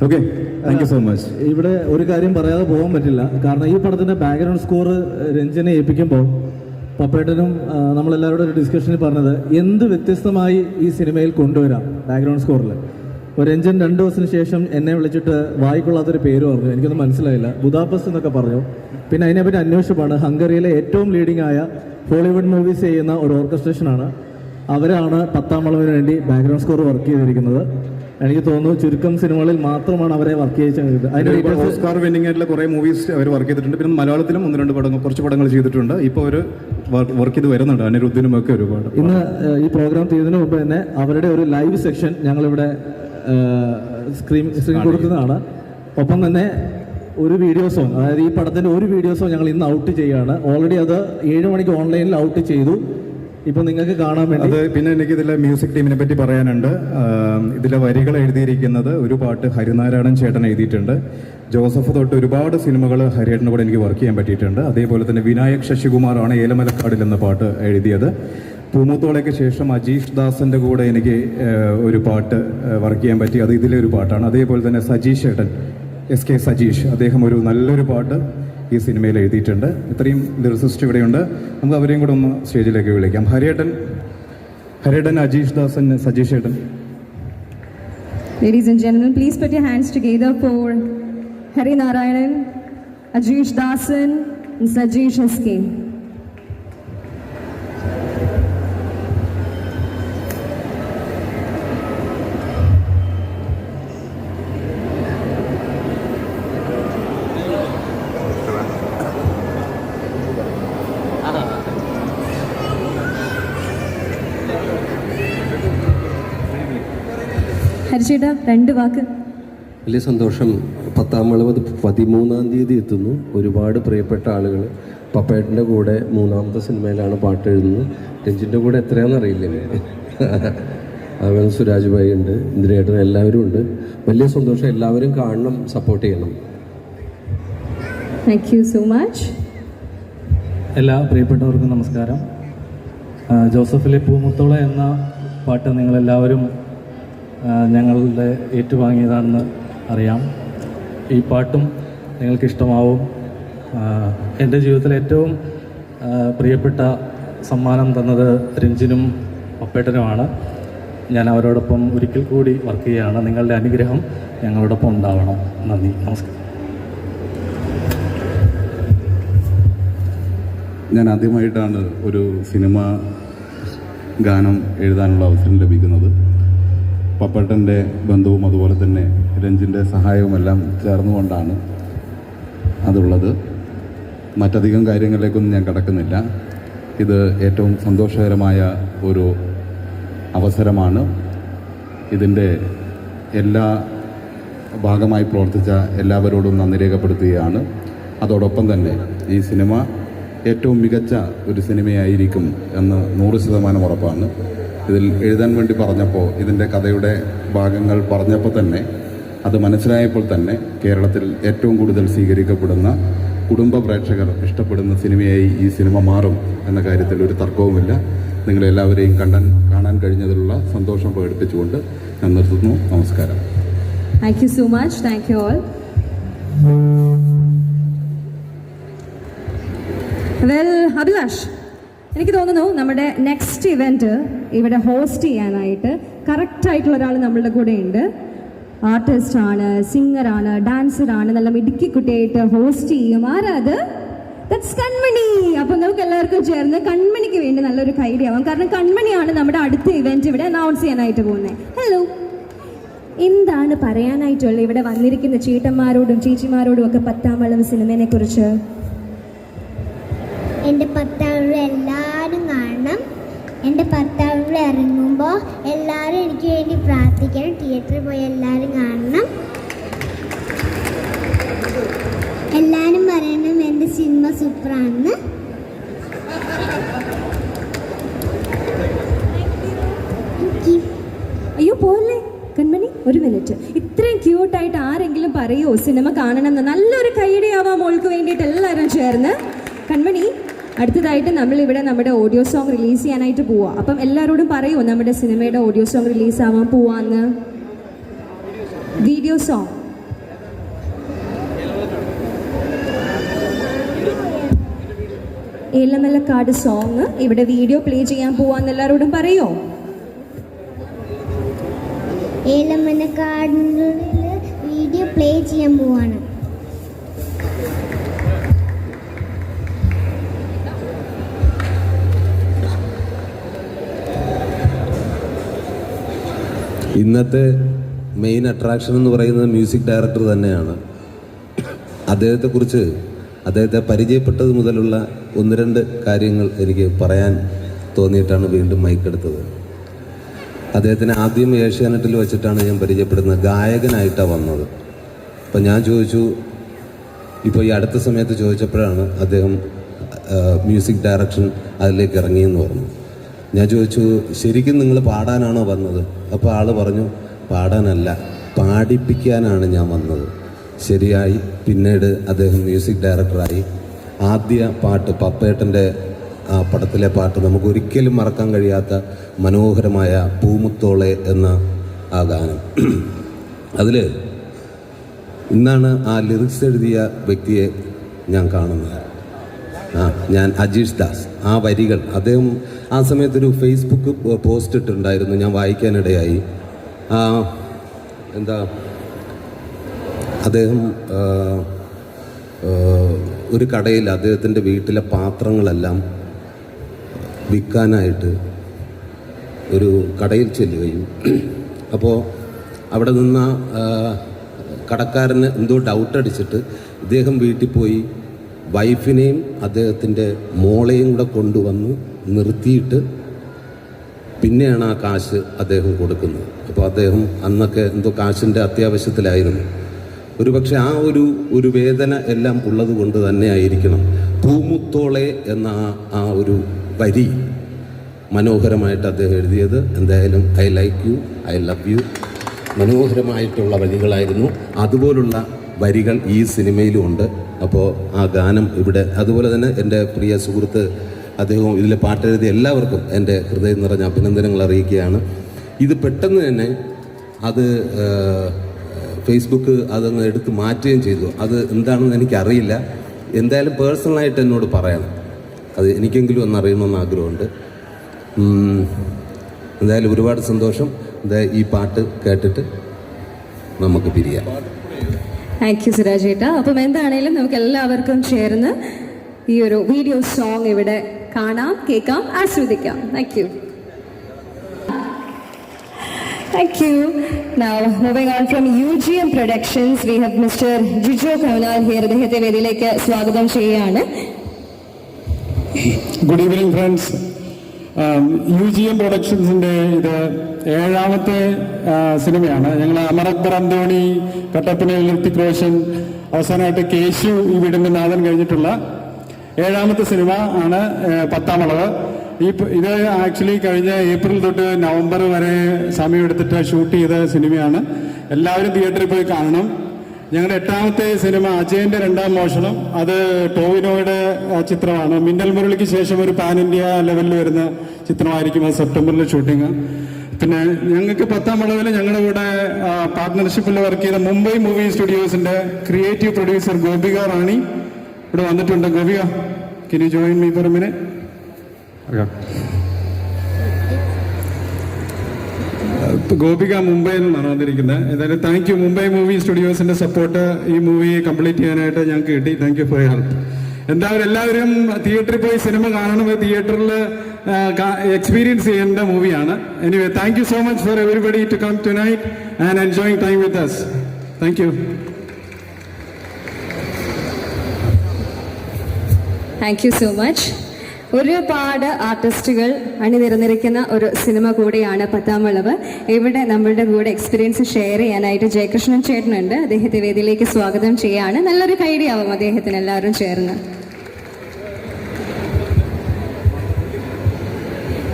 Okay, thank you so much. ഇവിടെ ഒരു കാര്യം പറയാതെ പോകാൻ പറ്റില്ല. കാരണം ഈ പടത്തിൻ്റെ ബാക്ക്ഗ്രൗണ്ട് സ്കോർ രഞ്ജനെ ഏൽപ്പിക്കുമ്പോൾ പപ്പേട്ടനും നമ്മളെല്ലാവരുടെ ഒരു ഡിസ്കഷനിൽ പറഞ്ഞത് എന്ത് വ്യത്യസ്തമായി ഈ സിനിമയിൽ കൊണ്ടുവരാം ബാക്ക്ഗ്രൗണ്ട് സ്കോറിൽ. അപ്പോൾ രഞ്ജൻ 2 ദിവസത്തിന് ശേഷം എന്നെ വിളിച്ചിട്ട് വായിക്കൊള്ളാത്തൊരു പേര് പറഞ്ഞു. എനിക്കൊന്നും മനസ്സിലായില്ല. ബുദാപെസ്റ്റ് എന്നൊക്കെ പറഞ്ഞു. പിന്നെ അതിനെപ്പറ്റി അന്വേഷിച്ചപ്പോൾ ഹംഗറിയിലെ ഏറ്റവും ലീഡിംഗ് ആയ ഹോളിവുഡ് മൂവീസ് ചെയ്യുന്ന ഒരു ഓർക്കസ്ട്രേഷനാണ്. അവരാണ് 10ാം വളവിന് വേണ്ടി ബാക്ക്ഗ്രൗണ്ട് സ്കോർ വർക്ക് ചെയ്തിരിക്കുന്നത്. എനിക്ക് തോന്നുന്നു ചുരുക്കം സിനിമകളിൽ മാത്രമാണ് അവരെ വർക്ക് ചെയ്യിച്ചത്. അതിന് ഓസ്കാർ വിന്നിംഗ് ആയിട്ടുള്ള കുറേ മൂവീസ് അവർ വർക്ക് ചെയ്തിട്ടുണ്ട്. പിന്നെ മലയാളത്തിലും 1-2 കുറച്ച് പടങ്ങൾ ചെയ്തിട്ടുണ്ട്. ഇപ്പോൾ അവർ വർക്ക് ചെയ്ത് വരുന്നുണ്ട്. അനിരുദ്ധിനും ഒക്കെ ഒരുപാട്. ഇന്ന് ഈ പ്രോഗ്രാം ചെയ്തതിന് മുമ്പ് തന്നെ അവരുടെ ഒരു ലൈവ് സെക്ഷൻ ഞങ്ങളിവിടെ സ്ക്രീൻ കൊടുക്കുന്നതാണ്. ഒപ്പം തന്നെ ഒരു വീഡിയോ സോങ്, അതായത് ഈ പടത്തിൻ്റെ ഒരു വീഡിയോ സോങ് ഞങ്ങൾ ഇന്ന് ഔട്ട് ചെയ്യുകയാണ്. ഓൾറെഡി അത് 7 മണിക്ക് ഓൺലൈനിൽ ഔട്ട് ചെയ്തു. ഇപ്പം നിങ്ങൾക്ക് കാണാൻ വേണ്ടി അത് പിന്നെ എനിക്ക് ഇതിലെ മ്യൂസിക് ടീമിനെ പറ്റി പറയാനുണ്ട്. ഇതിലെ വരികൾ എഴുതിയിരിക്കുന്നത് ഒരു പാട്ട് ഹരിനാരായണൻ ചേട്ടൻ എഴുതിയിട്ടുണ്ട്. ജോസഫ് തൊട്ട് ഒരുപാട് സിനിമകൾ ഹരിയേട്ടൻ്റെ കൂടെ എനിക്ക് വർക്ക് ചെയ്യാൻ പറ്റിയിട്ടുണ്ട്. അതേപോലെ തന്നെ വിനായക് ശശികുമാറാണ് ഏലമലക്കാടിൽ എന്ന പാട്ട് എഴുതിയത്. പൂമുത്തോളയ്ക്ക് ശേഷം അജീഷ് ദാസിൻ്റെ കൂടെ എനിക്ക് ഒരു പാട്ട് വർക്ക് ചെയ്യാൻ പറ്റി. അത് ഇതിലെ ഒരു പാട്ടാണ്. അതേപോലെ തന്നെ സജീഷ് ചേട്ടൻ, SK സജീഷ്, അദ്ദേഹം ഒരു നല്ലൊരു പാട്ട് ഈ സിനിമയിൽ എഴുതിയിട്ടുണ്ട്. ഇത്രയും ലിറിസിസ്റ്റ് ഇവിടെയുണ്ട്. നമുക്ക് അവരെയും കൂടെ ഒന്ന് സ്റ്റേജിലേക്ക് വിളിക്കാം. ഹരിയേട്ടൻ, അജീഷ് ദാസൻ, സജീഷ് ചേട്ടൻ. Ladies and gentlemen, please put your hands together for Hari Narayanan, Ajish Dasan, and Sajesh SK. ഹരിചേട്ടാ, 2 വാക്ക്. വലിയ സന്തോഷം. 10-ാം വളവ് 13-ാം തീയതി എത്തുന്നു. ഒരുപാട് പ്രിയപ്പെട്ട ആളുകൾ പപ്പേട്ടൻ്റെ കൂടെ 3-ാമത്തെ സിനിമയിലാണ് പാട്ട് എഴുതുന്നത്. രഞ്ജിൻ്റെ കൂടെ എത്രയാണെന്നറിയില്ല. അവൻ സുരാജ് ഭായി ഉണ്ട്, ഇന്ദ്രേട്ടൻ, എല്ലാവരും ഉണ്ട്. വലിയ സന്തോഷം. എല്ലാവരും കാണണം, സപ്പോർട്ട് ചെയ്യണം. Thank you so much. എല്ലാ പ്രിയപ്പെട്ടവർക്കും നമസ്കാരം. ജോസഫിലെ പൂമുത്തോള എന്ന പാട്ട് നിങ്ങളെല്ലാവരും ഞങ്ങളുടെ ഏറ്റുവാങ്ങിയതാണെന്ന് അറിയാം. ഈ പാട്ടും നിങ്ങൾക്കിഷ്ടമാവും. എൻ്റെ ജീവിതത്തിലെ ഏറ്റവും പ്രിയപ്പെട്ട സമ്മാനം തന്നത് രഞ്ജിനും പപ്പേട്ടനുമാണ്. ഞാൻ അവരോടൊപ്പം ഒരിക്കൽ കൂടി വർക്ക് ചെയ്യുകയാണ്. നിങ്ങളുടെ അനുഗ്രഹം ഞങ്ങളോടൊപ്പം ഉണ്ടാവണം. നന്ദി, നമസ്കാരം. ഞാൻ ആദ്യമായിട്ടാണ് ഒരു സിനിമ ഗാനം എഴുതാനുള്ള അവസരം ലഭിക്കുന്നത്. പപ്പേട്ടൻ്റെ ബന്ധവും അതുപോലെ തന്നെ രഞ്ജിൻ്റെ സഹായവുമെല്ലാം ചേർന്നുകൊണ്ടാണ് അതുള്ളത്. മറ്റധികം കാര്യങ്ങളിലേക്കൊന്നും ഞാൻ കടക്കുന്നില്ല. ഇത് ഏറ്റവും സന്തോഷകരമായ ഒരു അവസരമാണ്. ഇതിൻ്റെ എല്ലാ ഭാഗമായി പ്രവർത്തിച്ച എല്ലാവരോടും നന്ദി രേഖപ്പെടുത്തുകയാണ്. അതോടൊപ്പം തന്നെ ഈ സിനിമ ഏറ്റവും മികച്ച ഒരു സിനിമയായിരിക്കും എന്ന് 100% ഉറപ്പാണ്. ഇതിൽ എഴുതാൻ വേണ്ടി പറഞ്ഞപ്പോൾ, ഇതിൻ്റെ കഥയുടെ ഭാഗങ്ങൾ പറഞ്ഞപ്പോൾ തന്നെ, അത് മനസ്സിലായപ്പോൾ തന്നെ കേരളത്തിൽ ഏറ്റവും കൂടുതൽ സ്വീകരിക്കപ്പെടുന്ന, കുടുംബ പ്രേക്ഷകർ ഇഷ്ടപ്പെടുന്ന സിനിമയായി ഈ സിനിമ മാറും എന്ന കാര്യത്തിൽ ഒരു തർക്കവുമില്ല. നിങ്ങളെല്ലാവരെയും കാണാൻ കഴിഞ്ഞതിലുള്ള സന്തോഷം പ്രകടിപ്പിച്ചുകൊണ്ട് ഞാൻ നിർത്തുന്നു. നമസ്കാരം. Thank you so much. Thank you all. Well, Abhilash, എനിക്ക് തോന്നുന്നു നമ്മുടെ നെക്സ്റ്റ് ഇവൻറ്റ് ഇവിടെ ഹോസ്റ്റ് ചെയ്യാനായിട്ട് കറക്റ്റായിട്ടുള്ള ഒരാൾ നമ്മളുടെ കൂടെ ഉണ്ട്. ആർട്ടിസ്റ്റാണ്, സിംഗറാണ്, ഡാൻസറാണ്, നല്ല മിടുക്കി കുട്ടിയായിട്ട് ഹോസ്റ്റ് ചെയ്യും. ആരാ അത്? ദാറ്റ്സ് കൺമണി. അപ്പോൾ നമുക്ക് എല്ലാവർക്കും ചേർന്ന് കൺമണിക്ക് വേണ്ടി നല്ലൊരു കൈഡിയാവാം. കാരണം കൺമണിയാണ് നമ്മുടെ അടുത്ത ഇവൻറ്റ് ഇവിടെ അനൗൺസ് ചെയ്യാനായിട്ട് പോകുന്നത്. ഹലോ, എന്താണ് പറയാനായിട്ടുള്ളത് ഇവിടെ വന്നിരിക്കുന്ന ചേട്ടന്മാരോടും ചേച്ചിമാരോടും ഒക്കെ 10-ാം വളവ് സിനിമയെ കുറിച്ച്? എൻ്റെ 10-ാം വളവ് എല്ലാവരും കാണണം. എൻ്റെ 10-ാം വളവ് ഇറങ്ങുമ്പോൾ എല്ലാവരും എനിക്ക് വേണ്ടി പ്രാർത്ഥിക്കണം. തിയേറ്ററിൽ പോയി എല്ലാവരും കാണണം. എല്ലാവരും പറയണം എൻ്റെ സിനിമ സൂപ്പറാണെന്ന്. അയ്യോ പോലെ കൺമണി, 1 മിനിറ്റ്. ഇത്രയും ക്യൂട്ടായിട്ട് ആരെങ്കിലും പറയുമോ സിനിമ കാണണമെന്ന്? നല്ലൊരു കൈഡിയാവാം മോൾക്ക് വേണ്ടിയിട്ട് എല്ലാവരും ചേർന്ന്. കൺമണി, അടുത്തതായിട്ട് നമ്മളിവിടെ നമ്മുടെ ഓഡിയോ സോങ് റിലീസ് ചെയ്യാനായിട്ട് പോവാം. അപ്പം എല്ലാവരോടും പറയുമോ നമ്മുടെ സിനിമയുടെ ഓഡിയോ സോങ് റിലീസാവാൻ പോവാന്ന്? വീഡിയോ സോങ് ഏലമലക്കാട് സോങ് ഇവിടെ വീഡിയോ പ്ലേ ചെയ്യാൻ പോവാന്ന് എല്ലാവരോടും പറയോ? ഏലമലക്കാടിൻ്റെ വീഡിയോ പ്ലേ ചെയ്യാൻ പോവാണ്. ഇന്നത്തെ മെയിൻ അട്രാക്ഷൻ എന്ന് പറയുന്നത് മ്യൂസിക് ഡയറക്ടർ തന്നെയാണ്. അദ്ദേഹത്തെ പരിചയപ്പെട്ടത് മുതലുള്ള 1-2 കാര്യങ്ങൾ എനിക്ക് പറയാൻ തോന്നിയിട്ടാണ് വീണ്ടും മൈക്കെടുത്തത്. അദ്ദേഹത്തിന് ആദ്യം ഏഷ്യാനെറ്റിൽ വെച്ചിട്ടാണ് ഞാൻ പരിചയപ്പെടുന്നത്. ഗായകനായിട്ടാണ് വന്നത്. അപ്പം ഞാൻ ചോദിച്ചു, ഇപ്പോൾ ഈ അടുത്ത സമയത്ത് ചോദിച്ചപ്പോഴാണ് അദ്ദേഹം മ്യൂസിക് ഡയറക്ഷൻ അതിലേക്ക് ഇറങ്ങിയെന്ന് പറഞ്ഞു. ഞാൻ ചോദിച്ചു, ശരിക്കും നിങ്ങൾ പാടാനാണോ വന്നത്? അപ്പോൾ ആൾ പറഞ്ഞു, പാടാനല്ല, പാടിപ്പിക്കാനാണ് ഞാൻ വന്നത്. ശരിയായി. പിന്നീട് അദ്ദേഹം മ്യൂസിക് ഡയറക്ടറായി. ആദ്യ പാട്ട് പപ്പേട്ടൻ്റെ ആ പടത്തിലെ പാട്ട് നമുക്ക് ഒരിക്കലും മറക്കാൻ കഴിയാത്ത മനോഹരമായ പൂമുത്തോളെ എന്ന ആ ഗാനം. അതിൽ ഇന്നാണ് ആ ലിറിക്സ് എഴുതിയ വ്യക്തിയെ ഞാൻ കാണുന്നത്. ഞാൻ അജീഷ് ദാസ്. ആ വരികൾ അദ്ദേഹം ആ സമയത്തൊരു ഫേസ്ബുക്ക് പോസ്റ്റ് ഇട്ടിട്ടുണ്ടായിരുന്നു, ഞാൻ വായിക്കാനിടയായി. എന്താ അദ്ദേഹം ഒരു കടയിൽ അദ്ദേഹത്തിൻ്റെ വീട്ടിലെ പാത്രങ്ങളെല്ലാം വിൽക്കാനായിട്ട് ഒരു കടയിൽ ചെല്ലുകയും അപ്പോൾ അവിടെ നിന്ന കടക്കാരന് എന്തോ ഡൗട്ട് അടിച്ചിട്ട് ഇദ്ദേഹം വീട്ടിൽ പോയി വൈഫിനെയും അദ്ദേഹത്തിൻ്റെ മോളെയും കൂടെ കൊണ്ടുവന്ന് നിർത്തിയിട്ട് പിന്നെയാണ് ആ കാശ് അദ്ദേഹം കൊടുക്കുന്നത്. അപ്പോൾ അദ്ദേഹം അന്നൊക്കെ എന്തോ കാശിൻ്റെ അത്യാവശ്യത്തിലായിരുന്നു. ഒരുപക്ഷെ ആ ഒരു വേദന എല്ലാം ഉള്ളത് കൊണ്ട് തന്നെ ആയിരിക്കണം പൂമുത്തോളെ എന്ന ആ ഒരു വരി മനോഹരമായിട്ട് അദ്ദേഹം എഴുതിയത്. എന്തായാലും I like you, I love you, മനോഹരമായിട്ടുള്ള വരികളായിരുന്നു. അതുപോലുള്ള വരികൾ ഈ സിനിമയിലും ഉണ്ട്. അപ്പോൾ ആ ഗാനം ഇവിടെ, അതുപോലെ തന്നെ എൻ്റെ പ്രിയ സുഹൃത്ത് അദ്ദേഹം ഇതിലെ പാട്ടെഴുതിയ എല്ലാവർക്കും എൻ്റെ ഹൃദയം നിറഞ്ഞ അഭിനന്ദനങ്ങൾ അറിയിക്കുകയാണ്. ഇത് പെട്ടെന്ന് തന്നെ അത് ഫേസ്ബുക്ക് അതങ്ങ് എടുത്ത് മാറ്റുകയും ചെയ്തു. അത് എന്താണെന്ന് എനിക്കറിയില്ല. എന്തായാലും പേഴ്സണലായിട്ട് എന്നോട് പറയണം, അത് എനിക്കെങ്കിലും ഒന്നറിയണമെന്ന് ആഗ്രഹമുണ്ട്. എന്തായാലും ഒരുപാട് സന്തോഷം. ഈ പാട്ട് കേട്ടിട്ട് നമുക്ക് പിരിയാം. താങ്ക് യു സുരാജ് ചേട്ടാ. അപ്പം എന്താണേലും നമുക്ക് എല്ലാവർക്കും ചേർന്ന് ഈ ഒരു വീഡിയോ സോങ് ഇവിടെ കാണാം, കേൾക്കാം, ആസ്വദിക്കാം. Thank you. Thank you. Now, moving on from UGM Productions, we have Mr. Jijo Kaunal here. അദ്ദേഹത്തെ വേദിയിലേക്ക് സ്വാഗതം ചെയ്യുകയാണ്. Good evening friends. UGM പ്രൊഡക്ഷൻസിൻ്റെ ഇത് 7ാമത്തെ സിനിമയാണ്. ഞങ്ങൾ അമർ അക്ബർ അന്തോണി, കട്ടപ്പനയിൽ ഋത്തിക് റോഷൻ, അവസാനമായിട്ട് കേശു ഈ വീടിൻ്റെ നാഥൻ കഴിഞ്ഞിട്ടുള്ള 7ാമത്തെ സിനിമ ആണ് പത്താം അളവ്. ഇത് ആക്ച്വലി കഴിഞ്ഞ ഏപ്രിൽ തൊട്ട് നവംബർ വരെ സമയമെടുത്തിട്ട് ഷൂട്ട് ചെയ്ത സിനിമയാണ്. എല്ലാവരും തിയേറ്ററിൽ പോയി കാണണം. ഞങ്ങളുടെ 8ാമത്തെ സിനിമ അജയൻ്റെ 2ാം മോഷണം, അത് ടോവിനോയുടെ ചിത്രമാണ്. മിന്നൽ മുരളിക്ക് ശേഷം ഒരു പാൻ ഇന്ത്യ ലെവലിൽ വരുന്ന ചിത്രമായിരിക്കും. അത് സെപ്റ്റംബറിൽ ഷൂട്ടിങ്. പിന്നെ ഞങ്ങൾക്ക് പത്താം അളവിൽ ഞങ്ങളുടെ കൂടെ പാർട്ട്ണർഷിപ്പിൽ വർക്ക് ചെയ്ത മുംബൈ മൂവി സ്റ്റുഡിയോസിൻ്റെ ക്രിയേറ്റീവ് പ്രൊഡ്യൂസർ ഗോപിക റാണി ഇവിടെ വന്നിട്ടുണ്ട്. Gopika, can you join me for a minute? Gopika മുംബൈയിൽ നിന്നാണ് വന്നിരിക്കുന്നത്. ഏതായാലും താങ്ക് യു. മുംബൈ മൂവി സ്റ്റുഡിയോസിന്റെ സപ്പോർട്ട് ഈ മൂവി കംപ്ലീറ്റ് ചെയ്യാനായിട്ട് ഞങ്ങൾക്ക് കിട്ടി. Thank you for help. എന്തായാലും എല്ലാവരും തിയേറ്ററിൽ പോയി സിനിമ കാണണം. തിയേറ്ററിൽ എക്സ്പീരിയൻസ് ചെയ്യേണ്ട മൂവിയാണ്. Anyway, thank you so much for everybody to come tonight and enjoying time with us. Thank you. Thank you so much. ഒരുപാട് ആർട്ടിസ്റ്റുകൾ അണിനിരന്നിരിക്കുന്ന ഒരു സിനിമ കൂടിയാണ് പത്താം വളവ്. ഇവിടെ നമ്മളുടെ കൂടെ എക്സ്പീരിയൻസ് ഷെയർ ചെയ്യാനായിട്ട് ജയകൃഷ്ണൻ ചേട്ടനുണ്ട്. അദ്ദേഹത്തെ വേദിയിലേക്ക് സ്വാഗതം ചെയ്യാണ്. നല്ലൊരു കൈഡിയാവും അദ്ദേഹത്തിന് എല്ലാവരും ചേർന്ന്.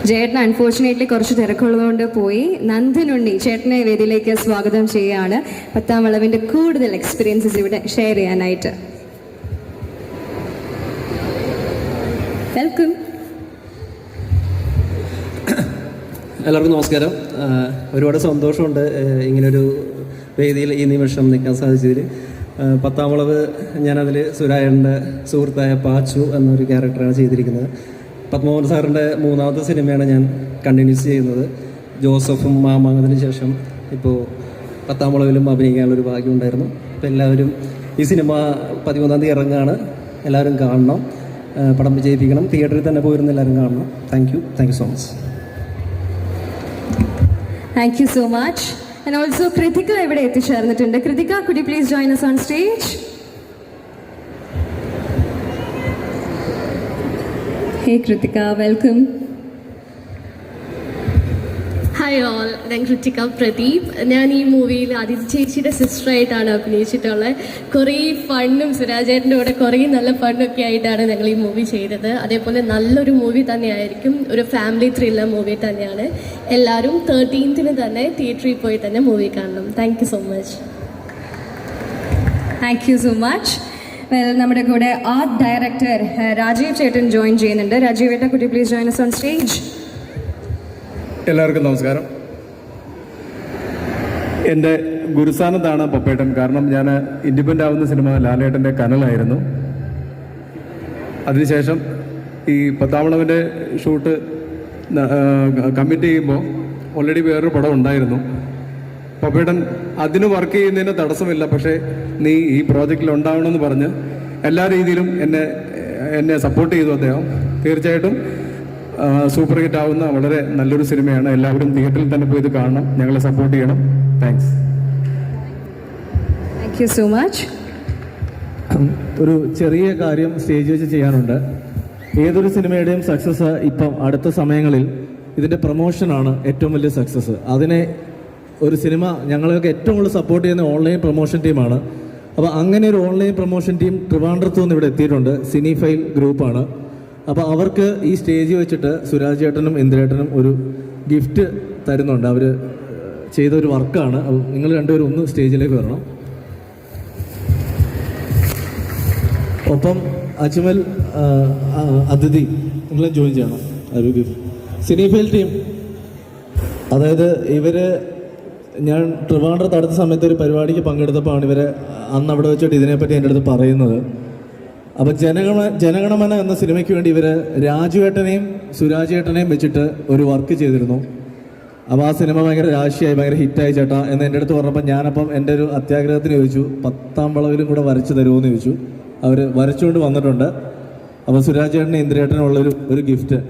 ചേട്ടൻ അൺഫോർച്ചുനേറ്റ്ലി കുറച്ച് തിരക്കുള്ളതുകൊണ്ട് പോയി. നന്ദനുണ്ണി ചേട്ടനെ വേദിയിലേക്ക് സ്വാഗതം ചെയ്യുകയാണ്. പത്താം വളവിൻ്റെ കൂടുതൽ എക്സ്പീരിയൻസസ് ഇവിടെ ഷെയർ ചെയ്യാനായിട്ട്. വെൽക്കം. എല്ലാവർക്കും നമസ്കാരം. ഒരുപാട് സന്തോഷമുണ്ട് ഇങ്ങനൊരു വേദിയിൽ ഈ നിമിഷം നിൽക്കാൻ സാധിച്ചതിൽ. പത്താം വളവ് ഞാനതിൽ സുരായൻ്റെ സുഹൃത്തായ പാച്ചു എന്നൊരു ക്യാരക്ടറാണ് ചെയ്തിരിക്കുന്നത്. പത്മമോഹൻ സാറിൻ്റെ 3ാമത്തെ സിനിമയാണ് ഞാൻ കണ്ടിന്യൂസ് ചെയ്യുന്നത്. ജോസഫും മാമാങ്ങതിന് ശേഷം ഇപ്പോൾ പത്താം വളവിലും അഭിനയിക്കാനുള്ളൊരു ഭാഗ്യം ഉണ്ടായിരുന്നു. അപ്പോൾ എല്ലാവരും ഈ സിനിമ 13-ാം തീയതി ഇറങ്ങുകയാണ്. എല്ലാവരും കാണണം, പടം വിജയിപ്പിക്കണം. തിയേറ്ററിൽ തന്നെ പോയിരുന്ന എല്ലാവരും കാണണം. Thank you so much. Thank you so much. And also Kritika ഇവിടെ എത്തിച്ചേർന്നിട്ടുണ്ട്. Kritika, could you please join us on stage? Hey Kritika, welcome. Hi all, ഞാൻ കൃത്തിക പ്രദീപ്. ഞാൻ ഈ മൂവിയിൽ അതിഥി ചേച്ചിയുടെ സിസ്റ്ററായിട്ടാണ് അഭിനയിച്ചിട്ടുള്ളത്. കുറേ ഫണ്ണും സുരാജേട്ടൻ്റെ കൂടെ കുറേ നല്ല ഫണ്ണൊക്കെ ആയിട്ടാണ് ഞങ്ങൾ ഈ മൂവി ചെയ്തത്. അതേപോലെ നല്ലൊരു മൂവി തന്നെയായിരിക്കും, ഒരു ഫാമിലി ത്രില്ലർ മൂവി തന്നെയാണ്. എല്ലാവരും 13th തന്നെ തിയേറ്ററിൽ പോയി തന്നെ മൂവി കാണണം. Thank you so much. Thank you so much. നമ്മുടെ കൂടെ ആർട്ട് ഡയറക്ടർ രാജീവ് ചേട്ടൻ ജോയിൻ ചെയ്യുന്നുണ്ട്. രാജീവ് ചേട്ടൻ, could you please join us on stage? എല്ലാവർക്കും നമസ്കാരം. എൻ്റെ ഗുരുസ്ഥാനത്താണ് പപ്പേട്ടൻ. കാരണം ഞാൻ ഇൻഡിപെൻഡൻ്റ് ആവുന്ന സിനിമ ലാലേട്ടൻ്റെ കനലായിരുന്നു. അതിനുശേഷം ഈ 10ാം വിളവിൻ്റെ ഷൂട്ട് കമ്മിറ്റ് ചെയ്യുമ്പോൾ ഓൾറെഡി വേറൊരു പടം ഉണ്ടായിരുന്നു. പപ്പേട്ടൻ അതിന് വർക്ക് ചെയ്യുന്നതിന് തടസ്സമില്ല, പക്ഷേ നീ ഈ പ്രോജക്റ്റിൽ ഉണ്ടാവണമെന്ന് പറഞ്ഞ് എല്ലാ രീതിയിലും എന്നെ സപ്പോർട്ട് ചെയ്തു അദ്ദേഹം. തീർച്ചയായിട്ടും സൂപ്പർ ഹിറ്റ് ആവുന്ന വളരെ നല്ലൊരു സിനിമയാണ്. എല്ലാവരും തിയേറ്ററിൽ തന്നെ പോയി ഇത് കാണണം, ഞങ്ങളെ സപ്പോർട്ട് ചെയ്യണം. Thanks. Thank you so much. ഒരു ചെറിയ കാര്യം സ്റ്റേജ് വെച്ച് ചെയ്യാനുണ്ട്. ഏതൊരു സിനിമയുടെയും സക്സസ് ഇപ്പം അടുത്ത സമയങ്ങളിൽ ഇതിൻ്റെ പ്രൊമോഷനാണ് ഏറ്റവും വലിയ സക്സസ്. അതിനെ ഒരു സിനിമ ഞങ്ങളൊക്കെ ഏറ്റവും കൂടുതൽ സപ്പോർട്ട് ചെയ്യുന്ന ഓൺലൈൻ പ്രൊമോഷൻ ടീമാണ്. അപ്പോൾ അങ്ങനെ ഒരു ഓൺലൈൻ പ്രൊമോഷൻ ടീം ട്രിവാൻഡ്രത്ത് നിന്ന് ഇവിടെ എത്തിയിട്ടുണ്ട്. സിനിഫൈൽ ഗ്രൂപ്പാണ്. അപ്പോൾ അവർക്ക് ഈ സ്റ്റേജിൽ വെച്ചിട്ട് സുരാജ് ചേട്ടനും ഇന്ദ്രേട്ടനും ഒരു ഗിഫ്റ്റ് തരുന്നുണ്ട്. അവർ ചെയ്തൊരു വർക്കാണ്. നിങ്ങൾ രണ്ടുപേരും ഒന്ന് സ്റ്റേജിലേക്ക് വരണം. ഒപ്പം അജ്മൽ, അതിഥി, നിങ്ങളെ ജോയിൻ ചെയ്യണം. ഒരു ഗിഫ്റ്റ് സിനിഫൈൽ ടീം, അതായത് ഞാൻ ട്രിവാൻഡ്രത്ത് അടുത്ത സമയത്ത് ഒരു പരിപാടിക്ക് പങ്കെടുത്തപ്പോഴാണ് ഇവരെ അന്ന് അവിടെ വെച്ചിട്ട് ഇതിനെപ്പറ്റി എൻ്റെ അടുത്ത് പറയുന്നത്. അപ്പോൾ ജനഗണമന എന്ന സിനിമയ്ക്ക് വേണ്ടി ഇവർ രാജുവേട്ടനെയും സുരാജേട്ടനെയും വെച്ചിട്ട് ഒരു വർക്ക് ചെയ്തിരുന്നു. അപ്പോൾ ആ സിനിമ ഭയങ്കര രാശിയായി, ഭയങ്കര ഹിറ്റായി ചേട്ടാ എന്ന് എൻ്റെ അടുത്ത് പറഞ്ഞപ്പോൾ ഞാനപ്പം എൻ്റെ ഒരു അത്യാഗ്രഹത്തിന് ചോദിച്ചു, 10ാം വിളവിലും കൂടെ വരച്ച് തരുമോയെന്ന് ചോദിച്ചു. അവർ വരച്ചുകൊണ്ട് വന്നിട്ടുണ്ട്. അപ്പോൾ സുരാജേട്ടനും ഇന്ദ്രേട്ടനുള്ളൊരു gift.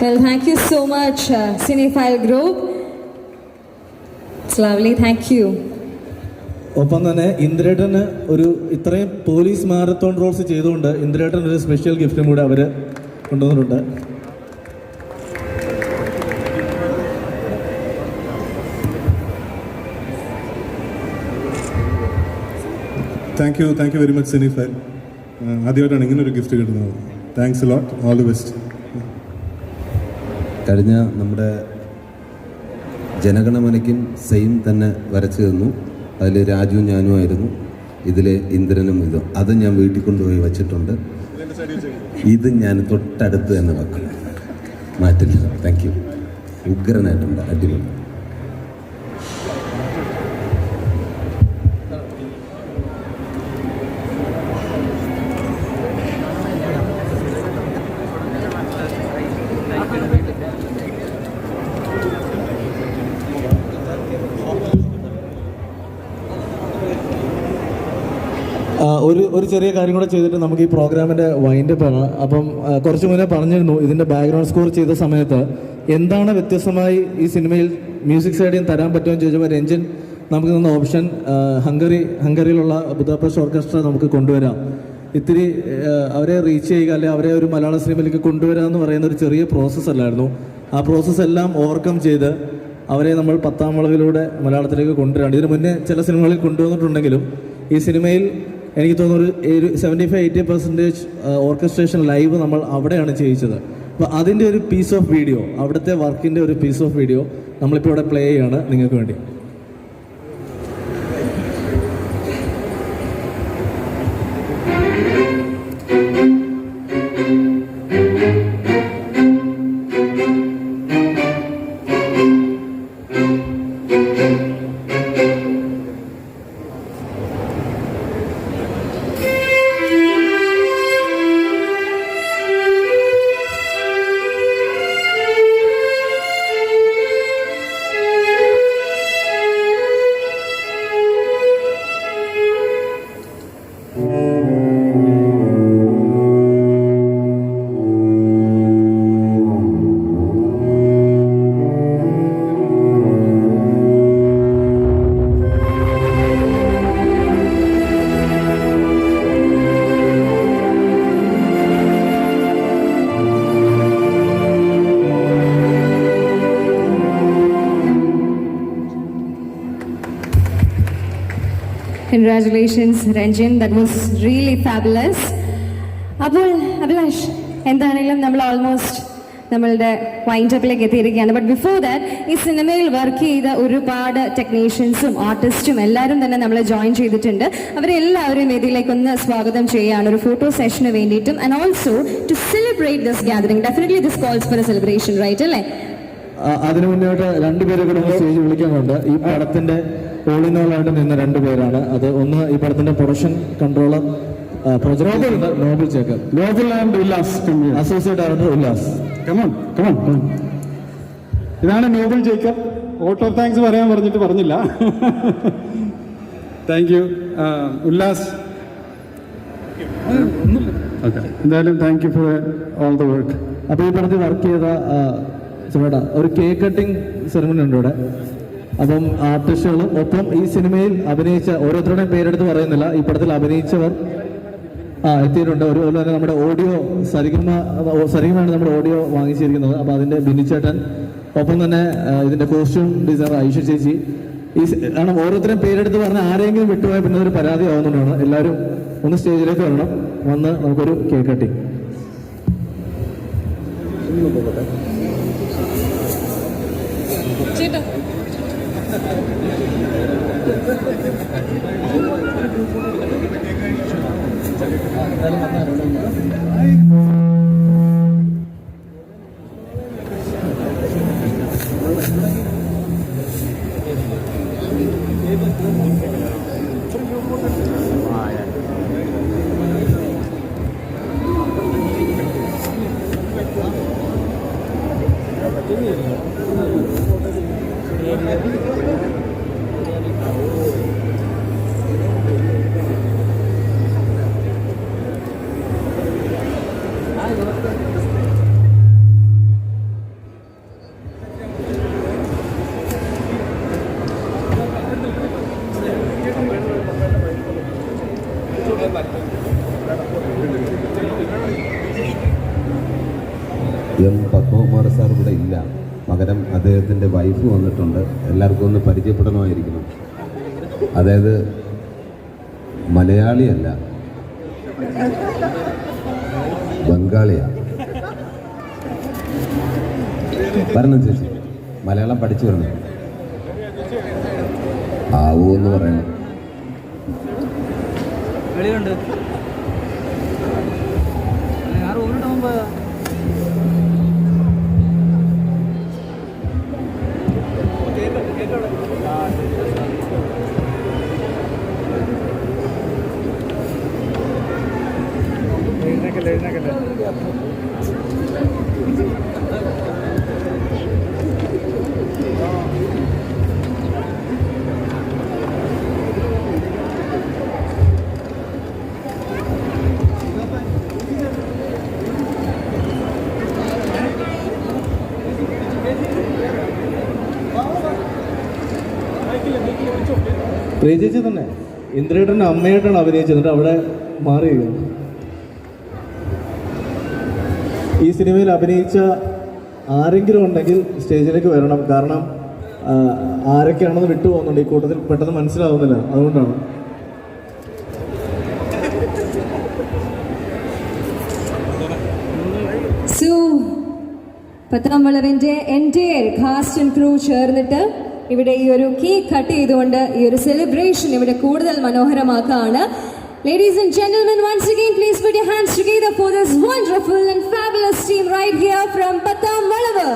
Well, thank you so much, Cinephile Group. It's lovely. Thank you. ഒപ്പം തന്നെ ഇന്ദ്രേട്ടന് ഇത്രയും പോലീസ് മാരത്തോൺ റോൾസ് ചെയ്തുകൊണ്ട് ഇന്ദ്രേട്ടൻ ഒരു സ്പെഷ്യൽ ഗിഫ്റ്റും കൂടെ അവർ കൊണ്ടുവന്നിട്ടുണ്ട്. Thank you very much cinephile. ആദ്യമായിട്ടാണ് ഇങ്ങനൊരു ഗിഫ്റ്റ് കിട്ടുന്നത്. Thanks a lot. All the best. കഴിഞ്ഞ നമ്മുടെ ജനഗണമനയ്ക്കും സെയിം തന്നെ വരച്ചു തന്നു. അതിൽ രാജു ഞാനും ആയിരുന്നു, ഇതിൽ ഇന്ദ്രനും ഇതും. അത് ഞാൻ വീട്ടിൽ കൊണ്ടുപോയി വച്ചിട്ടുണ്ട്. ഇത് ഞാൻ തൊട്ടടുത്ത് തന്നെ വെക്കും, മാറ്റില്ല. Thank you. ഉഗ്രനായിട്ടുണ്ട്, അടിപൊളി. ഒരു ചെറിയ കാര്യം കൂടെ ചെയ്തിട്ട് നമുക്ക് ഈ പ്രോഗ്രാമിൻ്റെ വൈൻഡപ്പ് ആണ്. അപ്പം കുറച്ച് മുന്നേ പറഞ്ഞിരുന്നു, ഇതിൻ്റെ ബാക്ക്ഗ്രൗണ്ട് സ്കോർ ചെയ്ത സമയത്ത് എന്താണ് വ്യത്യസ്തമായി ഈ സിനിമയിൽ മ്യൂസിക് സൈഡിൽ തരാൻ പറ്റുമെന്ന് ചോദിച്ചപ്പോൾ രഞ്ജൻ നമുക്ക് തന്ന ഓപ്ഷൻ ഹംഗറിയിലുള്ള ബുദാപെസ്റ്റ് ഓർക്കസ്ട്ര നമുക്ക് കൊണ്ടുവരാം, ഇത്തിരി അവരെ റീച്ച് ചെയ്യുക, അല്ലെങ്കിൽ അവരെ ഒരു മലയാള സിനിമയിലേക്ക് കൊണ്ടുവരിക എന്ന് പറയുന്ന ഒരു ചെറിയ പ്രോസസ്സ് അല്ലായിരുന്നു. ആ പ്രോസസ്സ് എല്ലാം ഓവർകം ചെയ്ത് അവരെ നമ്മൾ 10ാം വിളവിലൂടെ മലയാളത്തിലേക്ക് കൊണ്ടുവരാണ്. ഇതിന് മുന്നേ ചില സിനിമകളിൽ കൊണ്ടുവന്നിട്ടുണ്ടെങ്കിലും ഈ സിനിമയിൽ എനിക്ക് തോന്നുന്നു ഒരു 75-80% ഓർക്കസ്ട്രേഷൻ ലൈവ് നമ്മൾ അവിടെയാണ് ചെയ്യിച്ചത്. അപ്പോൾ അതിൻ്റെ ഒരു പീസ് ഓഫ് വീഡിയോ, അവിടുത്തെ വർക്കിൻ്റെ ഒരു പീസ് ഓഫ് വീഡിയോ നമ്മളിപ്പോൾ ഇവിടെ പ്ലേ ചെയ്യുകയാണ് നിങ്ങൾക്ക് വേണ്ടി. Congratulations, Ranjan. That was really fabulous. അപ്പോൾ അഭിലാഷ്, എന്താണെങ്കിലും നമ്മൾ ഓൾമോസ്റ്റ് നമ്മളുടെ വൈൻഡപ്പിലേക്ക് എത്തിയിരിക്കുകയാണ്. ബട്ട് ബിഫോർ ദാറ്റ്, ഈ സിനിമയിൽ വർക്ക് ചെയ്ത ഒരുപാട് ടെക്നീഷ്യൻസും ആർട്ടിസ്റ്റും എല്ലാവരും തന്നെ നമ്മളെ ജോയിൻ ചെയ്തിട്ടുണ്ട്. അവരെല്ലാവരെയും വേദിയിലേക്ക് ഒന്ന് സ്വാഗതം ചെയ്യുകയാണ് ഒരു ഫോട്ടോ സെഷന് വേണ്ടിയിട്ടും. And also to celebrate this gathering. Definitely this calls for a celebration, right അല്ലേ? അതിനു മുന്നോട്ട് രണ്ടുപേരെ കൂടെ സ്റ്റേജ് വിളിക്കാനുണ്ട്. ഈ പടത്തിന്റെ ഓൾ ഇൻ ഓൾ ആയിട്ട് നിന്ന രണ്ടുപേരാണ്. അത് ഒന്ന് ഈ പടത്തിന്റെ production controller project Nobel Jacob, Nobel and Ullas, associate director Ullas. Come on. ഇതാണ് Nobel Jacob. Vote of thanks പറയാൻ പറഞ്ഞിട്ട് പറഞ്ഞില്ല. Thank you Ullas. ഓക്കെ, എന്തായാലും thank you for all the work. അപ്പോൾ ഈ പടത്തിൽ വർക്ക് ചെയ്ത ചേട്ടാ ഒരു കേക്ക് കട്ടിംഗ് സെറമണി ഉണ്ട് ഇവിടെ. അപ്പം ആർട്ടിസ്റ്റുകളും ഒപ്പം ഈ സിനിമയിൽ അഭിനയിച്ച ഓരോരുത്തരുടെയും പേരെടുത്ത് പറയുന്നില്ല, ഈ പടത്തിൽ അഭിനയിച്ചവർ എത്തിയിട്ടുണ്ട്. അതുപോലെ തന്നെ നമ്മുടെ ഓഡിയോ സരിഗമയാണ് നമ്മുടെ ഓഡിയോ വാങ്ങിച്ചിരിക്കുന്നത്. അപ്പോൾ അതിൻ്റെ ബിനിച്ചേട്ടൻ, ഒപ്പം തന്നെ ഇതിൻ്റെ കോസ്റ്റ്യൂം ഡിസൈനർ ഐഷ ചേച്ചി. കാരണം ഓരോരുത്തരും പേരെടുത്ത് പറഞ്ഞാൽ ആരെങ്കിലും വിട്ടുപോയാൽ പിന്നെ ഒരു പരാതി ആവുന്നതുകൊണ്ടാണ്. എല്ലാവരും ഒന്ന് സ്റ്റേജിലേക്ക് വരണം, വന്ന് നമുക്കൊരു cake cutting. M Padmakumar sir ഇവിടെ ഇല്ല, പകരം അദ്ദേഹത്തിൻ്റെ വൈഫ് വന്നിട്ടുണ്ട്. എല്ലാവർക്കും ഒന്ന് പരിചയപ്പെടണമായിരിക്കണം. അതായത് മലയാളിയല്ല, ബംഗാളിയാണ്. വരണം ചേച്ചി, മലയാളം പഠിച്ചു വരണം. ആവൂ എന്ന് പറയണം. പ്രിയചേച്ചി തന്നെ ഇന്ദ്രേട്ടൻ്റെ അമ്മയായിട്ടാണ് അഭിനയിച്ചത്. അവിടെ മാറിയിരിക്കുന്നു. ഈ സിനിമയിൽ അഭിനയിച്ച ആരെങ്കിലും ഉണ്ടെങ്കിൽ സ്റ്റേജിലേക്ക് വരണം. കാരണം ആരൊക്കെയാണെന്ന് വിട്ടുപോകുന്നുണ്ട്. ഈ കൂട്ടത്തിൽ പെട്ടെന്ന് മനസ്സിലാവുന്നില്ല, അതുകൊണ്ടാണ്. പത്താം വളവിൻ്റെ എൻ്റെയർ കാസ്റ്റ് ആൻഡ് ക്രൂ ചേർന്നിട്ട് ഇവിടെ ഈ ഒരു കേക്ക് കട്ട് ചെയ്തുകൊണ്ട് ഈ ഒരു സെലിബ്രേഷൻ ഇവിടെ കൂടുതൽ മനോഹരമാക്കുകയാണ്. Ladies and gentlemen, once again, please put your hands together for this wonderful and fabulous team right here from Pattam Malavu.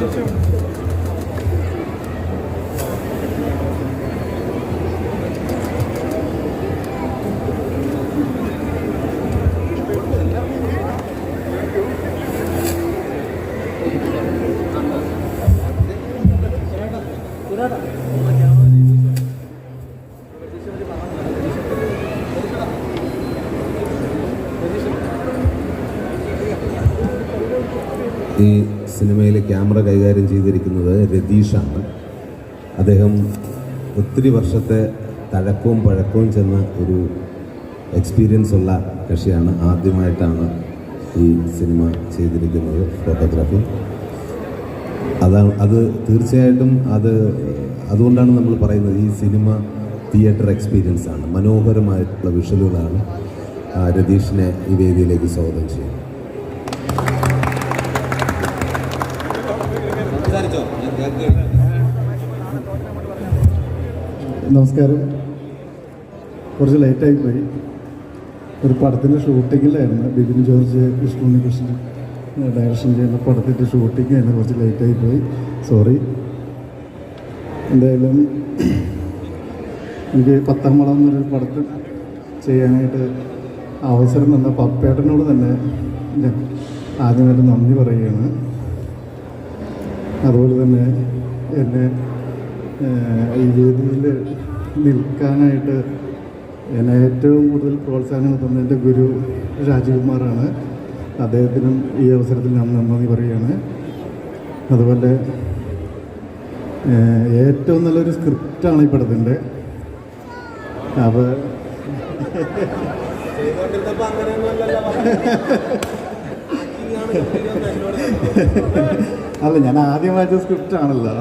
Thank you. ഈ സിനിമയിൽ ക്യാമറ കൈകാര്യം ചെയ്തിരിക്കുന്നത് രതീഷാണ്. അദ്ദേഹം ഒത്തിരി വർഷത്തെ തഴക്കവും പഴക്കവും ചെന്ന ഒരു എക്സ്പീരിയൻസ് ഉള്ള കക്ഷിയാണ്. ആദ്യമായിട്ടാണ് ഈ സിനിമ ചെയ്തിരിക്കുന്നത് ഫോട്ടോഗ്രാഫി. അത് തീർച്ചയായിട്ടും അതുകൊണ്ടാണ് നമ്മൾ പറയുന്നത് ഈ സിനിമ തിയേറ്റർ എക്സ്പീരിയൻസ് ആണ്. മനോഹരമായിട്ടുള്ള വിഷ്വലുകളാണ്. രതീഷിനെ ഈ വേദിയിലേക്ക് സ്വാഗതം ചെയ്യും. നമസ്കാരം. കുറച്ച് ലേറ്റായി പോയി. ഒരു പടത്തിൻ്റെ ഷൂട്ടിങ്ങിലായിരുന്നു. ബിബിൻ ജോർജ്, വിഷ്ണുണ്ണികൃഷ്ണൻ ഡയറക്ഷൻ ചെയ്യുന്ന പടത്തിൻ്റെ ഷൂട്ടിംഗ് ആയിരുന്നു. കുറച്ച് ലേറ്റായി പോയി, സോറി. എന്തായാലും എനിക്ക് 10-ാം വളം എന്നൊരു പടത്തിൽ ചെയ്യാനായിട്ട് അവസരം തന്ന പപ്പേട്ടനോട് തന്നെ ഞാൻ ആദ്യമായിട്ട് നന്ദി പറയുകയാണ്. അതുപോലെ തന്നെ എന്നെ ഈ വേദിയിൽ നിൽക്കാനായിട്ട് എന്നെ ഏറ്റവും കൂടുതൽ പ്രോത്സാഹനം തന്ന എൻ്റെ ഗുരു രാജകുമാറാണ്. അദ്ദേഹത്തിനും ഈ അവസരത്തിൽ ഞാൻ നന്ദി പറയുകയാണ്. അതുപോലെ ഏറ്റവും നല്ലൊരു സ്ക്രിപ്റ്റാണ് ഈ പടത്തിൻ്റെ. അപ്പോൾ അല്ല, ഞാൻ ആദ്യം വായിച്ച സ്ക്രിപ്റ്റാണല്ലോ.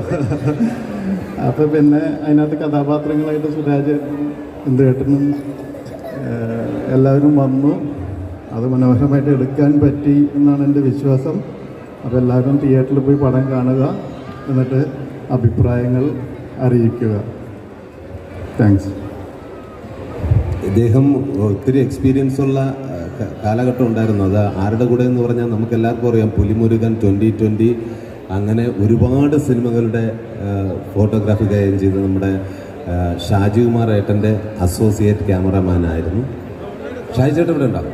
അപ്പോൾ പിന്നെ അതിനകത്ത് കഥാപാത്രങ്ങളായിട്ട് സുരാജേട്ടനും ഇന്ദുവേട്ടനും എല്ലാവരും വന്നു. അത് മനോഹരമായിട്ട് എടുക്കാൻ പറ്റി എന്നാണ് എൻ്റെ വിശ്വാസം. അപ്പോൾ എല്ലാവരും തിയേറ്ററിൽ പോയി പടം കാണുക, എന്നിട്ട് അഭിപ്രായങ്ങൾ അറിയിക്കുക. താങ്ക്സ്. ഇദ്ദേഹം ഒത്തിരി എക്സ്പീരിയൻസ് ഉള്ള കാലഘട്ടം ഉണ്ടായിരുന്നു. അത് ആരുടെ കൂടെ എന്ന് പറഞ്ഞാൽ നമുക്ക് എല്ലാവർക്കും അറിയാം. പുലിമുരുകൻ, 2020, അങ്ങനെ ഒരുപാട് സിനിമകളുടെ ഫോട്ടോഗ്രാഫി കൈകാര്യം ചെയ്ത് നമ്മുടെ ഷാജികുമാർ ഏട്ടൻ്റെ അസോസിയേറ്റ് ക്യാമറമാനായിരുന്നു. ഷാജി ചേട്ടൻ ഇവിടെ ഉണ്ടാവും.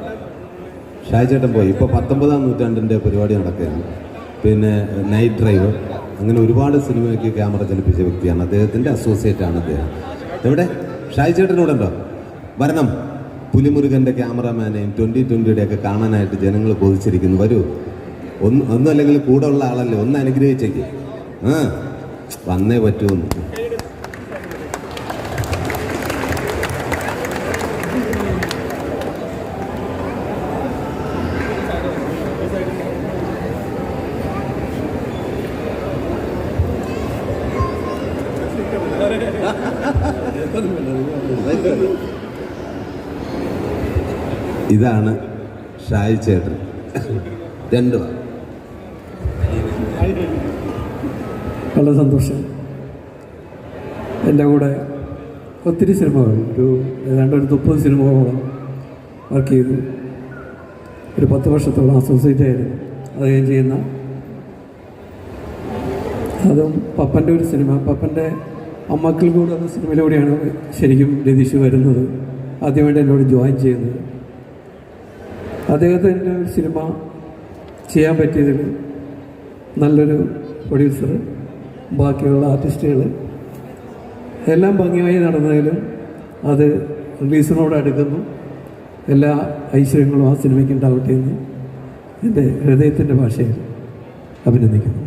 ഷാജി ചേട്ടൻ പോയി. ഇപ്പോൾ 19-ാം നൂറ്റാണ്ടിൻ്റെ പരിപാടി നടക്കുകയാണ്. പിന്നെ നൈറ്റ് ഡ്രൈവ്, അങ്ങനെ ഒരുപാട് സിനിമയ്ക്ക് ക്യാമറ ചലിപ്പിച്ച വ്യക്തിയാണ്. അദ്ദേഹത്തിൻ്റെ അസോസിയേറ്റാണ് അദ്ദേഹം. എവിടെ ഷാജി ചേട്ടനോട് ഉണ്ടോ? വരണം. പുലിമുരുകൻ്റെ ക്യാമറമാനെയും 2020-യുടെയൊക്കെ കാണാനായിട്ട് ജനങ്ങൾ കൊതിച്ചിരിക്കുന്നു. വരൂ. ഒന്നും അല്ലെങ്കിൽ കൂടെ ഉള്ള ആളല്ലേ, ഒന്ന് അനുഗ്രഹിച്ചേക്ക്. വന്നേ പറ്റുമെന്ന്. ഇതാണ് ഷാജി ചേട്ടൻ. രണ്ടും വളരെ സന്തോഷം. എൻ്റെ കൂടെ ഒത്തിരി സിനിമകൾ, ഏതാണ്ട് ഒരു 30 സിനിമകളോളം വർക്ക് ചെയ്തു. ഒരു 10 വർഷത്തോളം അസോസിയേറ്റ് ആയിരുന്നു അദ്ദേഹം ചെയ്യുന്ന. അതും പപ്പൻ്റെ ഒരു സിനിമ, പപ്പൻ്റെ അമ്മക്കൾ കൂടെ എന്ന സിനിമയിലൂടെയാണ് ശരിക്കും രതീഷ് വരുന്നത്, ആദ്യമായിട്ട് എന്നോട് ജോയിൻ ചെയ്യുന്നത്. അദ്ദേഹത്തിൻ്റെ ഒരു സിനിമ ചെയ്യാൻ പറ്റിയതിൽ നല്ലൊരു പ്രൊഡ്യൂസർ, ബാക്കിയുള്ള ആർട്ടിസ്റ്റുകൾ എല്ലാം ഭംഗിയായി നടന്നതിലും അത് റിലീസിനോട് അടുക്കുന്നു. എല്ലാ ഐശ്വര്യങ്ങളും ആ സിനിമയ്ക്ക് ഉണ്ടാവട്ടെ എന്ന് എൻ്റെ ഹൃദയത്തിൻ്റെ ഭാഷയിൽ അഭിനന്ദിക്കുന്നു.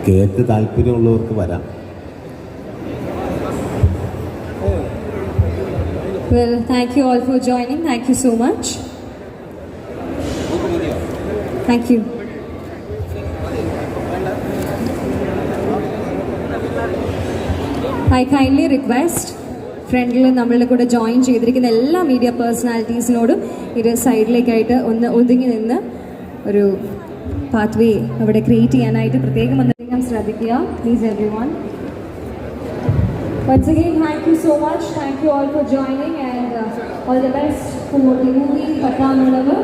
കേക്ക് താല്പര്യമുള്ളവർക്ക് വരാം. Well, thank you all for joining. Thank you so much. Thank you. I kindly request ഫ്രണ്ടിൽ നമ്മളുടെ കൂടെ ജോയിൻ ചെയ്തിരിക്കുന്ന എല്ലാ മീഡിയ പേഴ്സണാലിറ്റീസിനോടും സൈഡിലേക്കായിട്ട് ഒന്ന് ഒതുങ്ങി നിന്ന് ഒരു പാത്വേ അവിടെ ക്രിയേറ്റ് ചെയ്യാനായിട്ട് പ്രത്യേകം വന്നിരിക്കാൻ ശ്രദ്ധിക്കുക. Please every one. Once again, thank you so much. Thank you all for joining and all the best for the movie Pattam Valavu.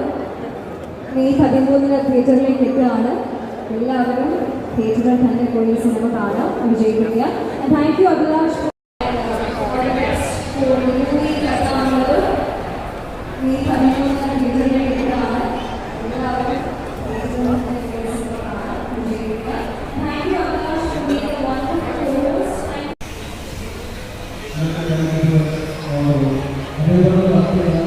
May 13 തിയേറ്ററിലേക്ക് എത്തുകയാണ്. എല്ലാവരും തിയേറ്ററിൽ തന്നെ പോയി സിനിമ കാണാം, വിജയിക്കുക. And thank you Abhilash for all the best for the movie Pattam Valavu. May 13 തിയേറ്ററിലേക്ക് എത്തുകയാണ്. എല്ലാവരും തിയേറ്ററിൽ തന്നെ പോയി സിനിമ കാണാം, വിജയിക്കുക. Thank you Abhilash for being the one അതേപോലെ